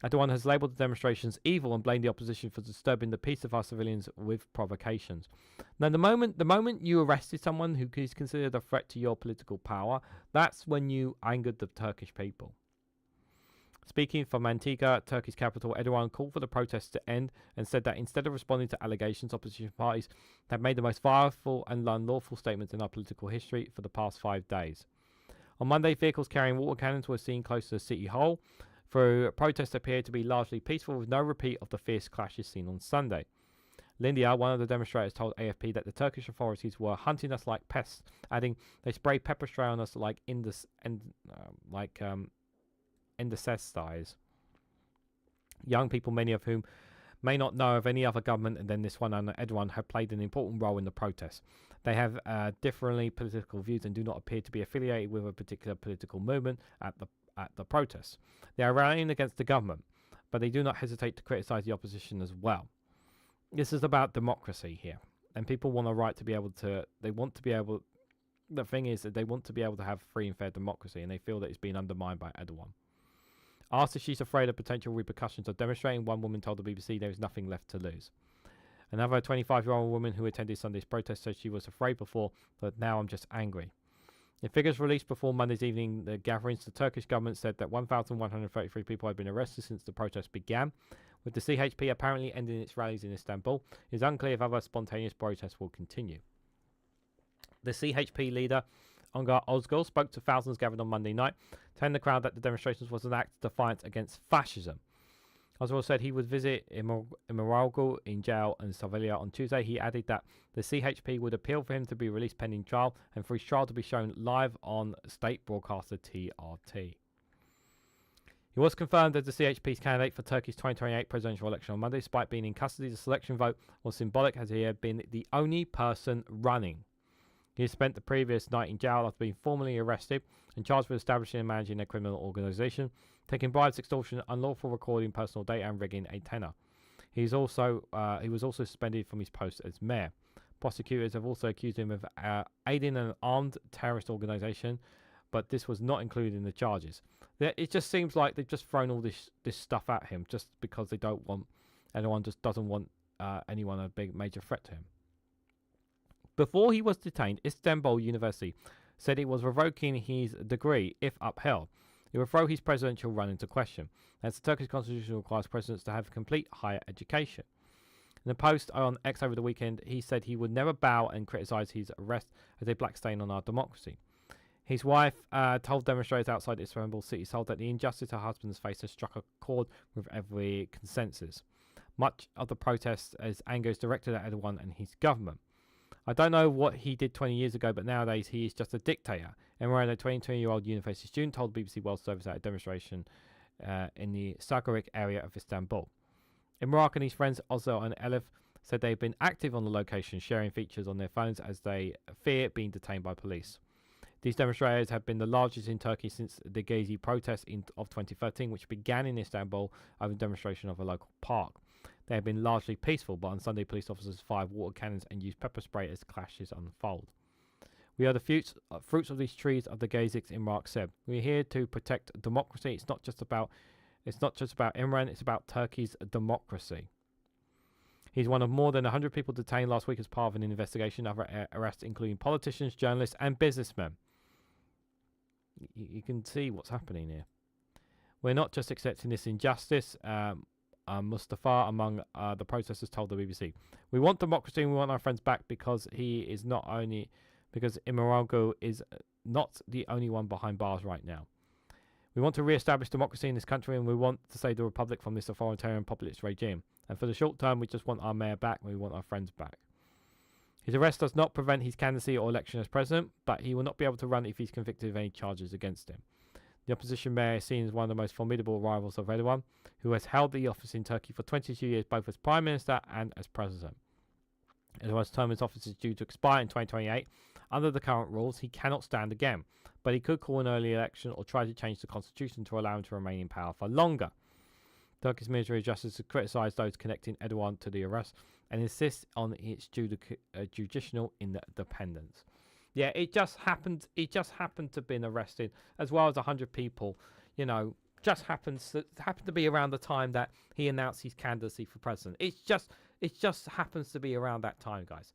Erdogan has labelled the demonstrations evil and blamed the opposition for disturbing the peace of our civilians with provocations. Now, the moment you arrested someone who is considered a threat to your political power, that's when you angered the Turkish people. Speaking from Antigua, Turkey's capital, Erdogan called for the protests to end and said that instead of responding to allegations, opposition parties have made the most powerful and unlawful statements in our political history for the past 5 days. On Monday, vehicles carrying water cannons were seen close to the city hall. Though protests appeared to be largely peaceful, with no repeat of the fierce clashes seen on Sunday. Lindia, one of the demonstrators, told AFP that the Turkish authorities were hunting us like pests, adding, "They sprayed pepper spray on us like indecestize." Young people, many of whom may not know of any other government than this one under Erdogan, have played an important role in the protests. They have differently political views and do not appear to be affiliated with a particular political movement at the protests. They are rallying against the government, but they do not hesitate to criticize the opposition as well. This is about democracy here, and people want a right to be able to. The thing is that they want to be able to have free and fair democracy, and they feel that it's been undermined by Erdogan. Asked if she's afraid of potential repercussions of demonstrating, one woman told the BBC there is nothing left to lose. Another 25-year-old woman who attended Sunday's protest said she was afraid before, but now I'm just angry. In figures released before Monday's evening, the gatherings, the Turkish government said that 1,133 people had been arrested since the protest began, with the CHP apparently ending its rallies in Istanbul. It is unclear if other spontaneous protests will continue. The CHP leader, Ongar Ozgul, spoke to thousands gathered on Monday night, telling the crowd that the demonstrations was an act of defiance against fascism. Ozgul said he would visit Imamoglu in jail in Sevilla on Tuesday. He added that the CHP would appeal for him to be released pending trial and for his trial to be shown live on state broadcaster TRT. He was confirmed as the CHP's candidate for Turkey's 2028 presidential election on Monday. Despite being in custody, the selection vote was symbolic as he had been the only person running. He had spent the previous night in jail after being formally arrested and charged with establishing and managing a criminal organisation, taking bribes, extortion, unlawful recording personal data, and rigging a tenor. He was also suspended from his post as mayor. Prosecutors have also accused him of aiding an armed terrorist organisation, but this was not included in the charges. It just seems like they've just thrown all this stuff at him just because they don't want anyone, just doesn't want anyone a big major threat to him. Before he was detained, Istanbul University said it was revoking his degree if upheld. It would throw his presidential run into question, as the Turkish constitution requires presidents to have complete higher education. In a post on X over the weekend, he said he would never bow and criticise his arrest as a black stain on our democracy. His wife told demonstrators outside Istanbul city told that the injustice her husband's faced has struck a chord with every consensus. Much of the protest as anger is directed at Erdogan and his government. I don't know what he did 20 years ago, but nowadays he is just a dictator. Emre, a 22-year-old university student, told BBC World Service at a demonstration in the Sakaryk area of Istanbul. Imrak and his friends Ozil and Elif said they've been active on the location, sharing features on their phones as they fear being detained by police. These demonstrators have been the largest in Turkey since the Gaza protests of 2013, which began in Istanbul over the demonstration of a local park. They have been largely peaceful, but on Sunday police officers fired water cannons and used pepper spray as clashes unfold. We are the fruits of these trees of the Gazics, Imrak said. We're here to protect democracy. It's not just about Imran, it's about Turkey's democracy. He's one of more than 100 people detained last week as part of an investigation. Other arrests including politicians, journalists and businessmen. You can see what's happening here. We're not just accepting this injustice. Mustafa among the protesters told the BBC. We want democracy and we want our friends back because Imamoglu is not the only one behind bars right now. We want to re-establish democracy in this country and we want to save the republic from this authoritarian populist regime. And for the short term, we just want our mayor back and we want our friends back. His arrest does not prevent his candidacy or election as president, but he will not be able to run if he's convicted of any charges against him. The opposition mayor is seen as one of the most formidable rivals of Erdogan, who has held the office in Turkey for 22 years, both as prime minister and as president. Erdogan's term in office is due to expire in 2028. Under the current rules, he cannot stand again, but he could call an early election or try to change the constitution to allow him to remain in power for longer. Turkey's military justice has criticised those connecting Erdogan to the arrest and insists on its judicial independence. Yeah, it just happened to have been arrested, as well as 100 people. You know, just happened to be around the time that he announced his candidacy for president. It just happens to be around that time, guys.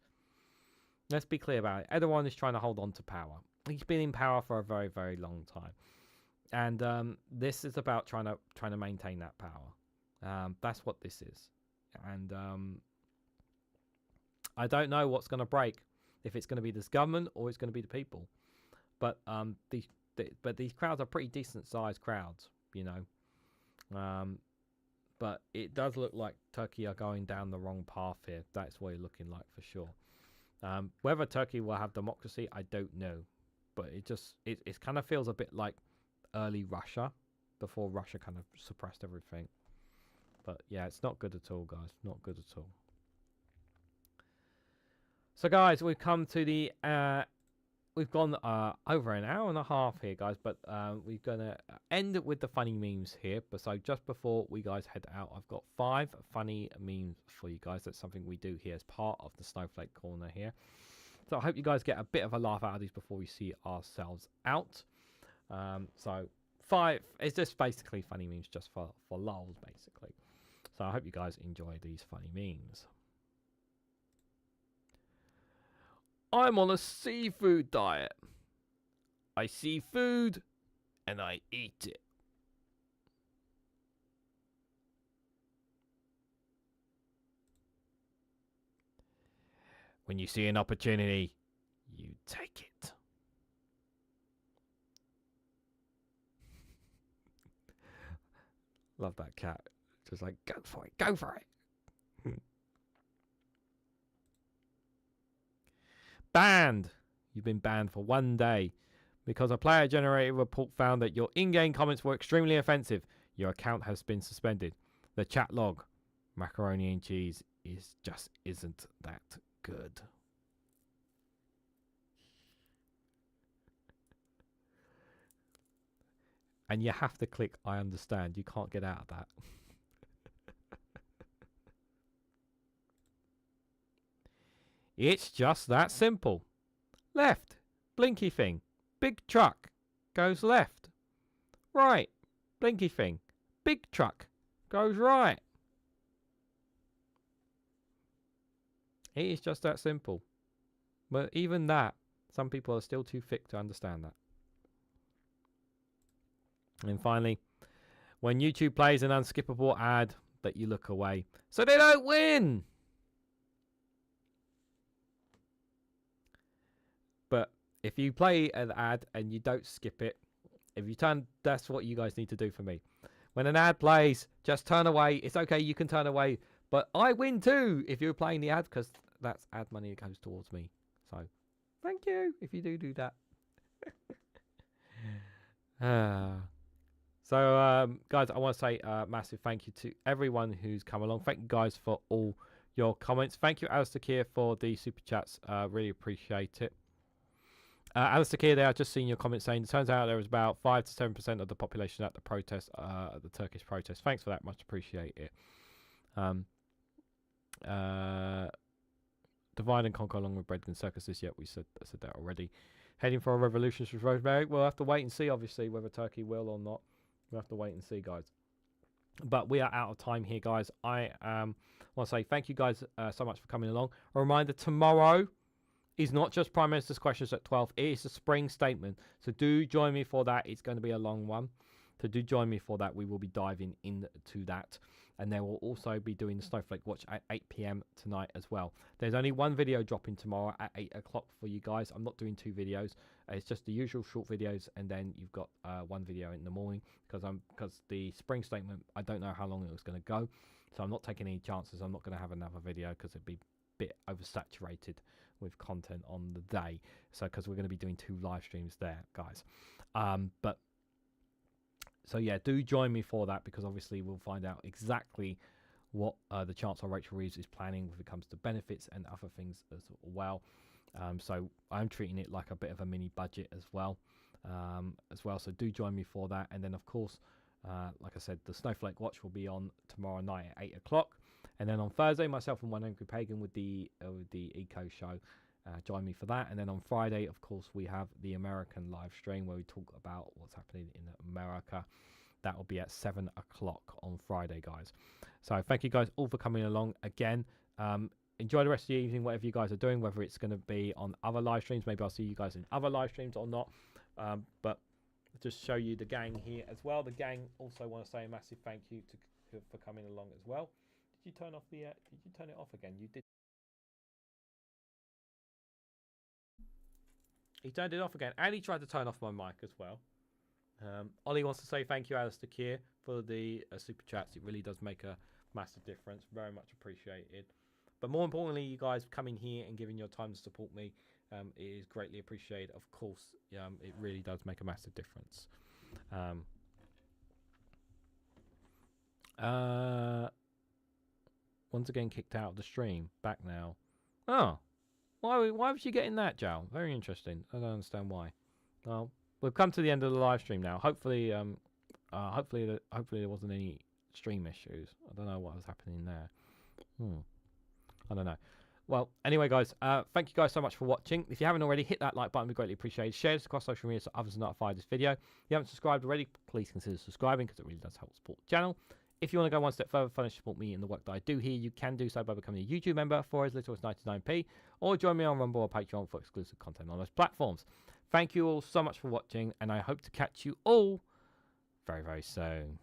Let's be clear about it. Erdogan is trying to hold on to power. He's been in power for a very, very long time, and this is about trying to maintain that power. That's what this is, and I don't know what's going to break. If it's going to be this government or it's going to be the people, but these crowds are pretty decent sized crowds, you know. But it does look like Turkey are going down the wrong path here. That's what it's looking like for sure. Whether Turkey will have democracy, I don't know, but it kind of feels a bit like early Russia, before Russia kind of suppressed everything. But yeah, it's not good at all, guys. Not good at all. So guys, we've come to the we've gone over an hour and a half here, guys, but we're gonna end it with the funny memes here. But so just before we guys head out, I've got 5 funny memes for you guys. That's something we do here as part of the Snowflake corner here. So I hope you guys get a bit of a laugh out of these before we see ourselves out. So 5 is just basically funny memes just for lols, basically. So I hope you guys enjoy these funny memes. I'm on a seafood diet. I see food and I eat it. When you see an opportunity, you take it. Love that cat. Just like, go for it, go for it. Banned. You've been banned for 1 day because a player-generated report found that your in-game comments were extremely offensive. Your account has been suspended. The chat log. Macaroni and cheese isn't that good. And you have to click I understand. You can't get out of that. It's just that simple. Left, blinky thing. Big truck goes left. Right, blinky thing. Big truck goes right. It is just that simple. But even that, some people are still too thick to understand that. And finally, when YouTube plays an unskippable ad, that you look away so they don't win. But if you play an ad and you don't skip it, if you turn, that's what you guys need to do for me. When an ad plays, just turn away. It's okay, you can turn away, but I win too if you're playing the ad, because that's ad money that goes towards me. So thank you if you do that. So, guys, I want to say a massive thank you to everyone who's come along. Thank you, guys, for all your comments. Thank you, Alistair Keir, for the super chats. Really appreciate it. Alistair Keir, there, I've just seen your comment saying, it turns out there was about 5 to 7% of the population at the protest, the Turkish protest. Thanks for that. Much appreciate it. Divide and conquer along with bread and circuses. Yep, I said that already. Heading for a revolution with Rosemary. We'll have to wait and see, obviously, whether Turkey will or not. We'll have to wait and see, guys. But we are out of time here, guys. I want to say thank you, guys, so much for coming along. A reminder, tomorrow is not just Prime Minister's questions at 12. It is a spring statement. So do join me for that. It's going to be a long one. So do join me for that. We will be diving into that. And then we'll also be doing the Snowflake Watch at 8 p.m. tonight as well. There's only one video dropping tomorrow at 8 o'clock for you guys. I'm not doing 2 videos. It's just the usual short videos, and then you've got one video in the morning because the spring statement, I don't know how long it was going to go. So I'm not taking any chances. I'm not going to have another video because it'd be a bit oversaturated with content on the day. So because we're going to be doing 2 live streams there, guys. So yeah, do join me for that, because obviously we'll find out exactly what the Chancellor Rachel Reeves is planning when it comes to benefits and other things as well. So I'm treating it like a bit of a mini budget as well. So do join me for that. And then of course, like I said, the Snowflake Watch will be on tomorrow night at 8 o'clock. And then on Thursday, myself and One Angry Pagan with the Eco Show. Join me for that. And then on Friday, of course, we have the American live stream where we talk about what's happening in America. That will be at 7 o'clock on Friday, guys. So thank you guys all for coming along again. Enjoy the rest of the evening, whatever you guys are doing, whether it's going to be on other live streams. Maybe I'll see you guys in other live streams or not. But just show you the gang here as well. The gang also want to say a massive thank you for coming along as well. Did you turn off the? Did you turn it off again? You did. He turned it off again, and he tried to turn off my mic as well. Ollie wants to say thank you, Alistair Keir, for the super chats. It really does make a massive difference. Very much appreciated. But more importantly, you guys coming here and giving your time to support me is greatly appreciated. Of course, it really does make a massive difference. Once again, kicked out of the stream. Back now. Oh. Why was you getting that, Joe? Very interesting. I don't understand why. Well, we've come to the end of the live stream now. Hopefully there wasn't any stream issues. I don't know what was happening there. I don't know. Well, anyway, guys, thank you guys so much for watching. If you haven't already, hit that like button. We greatly appreciate it. Share this across social media so others are notified of this video. If you haven't subscribed already, please consider subscribing because it really does help support the channel. If you want to go one step further, further support me in the work that I do here, you can do so by becoming a YouTube member for as little as 99p, or join me on Rumble or Patreon for exclusive content on those platforms. Thank you all so much for watching, and I hope to catch you all very, very soon.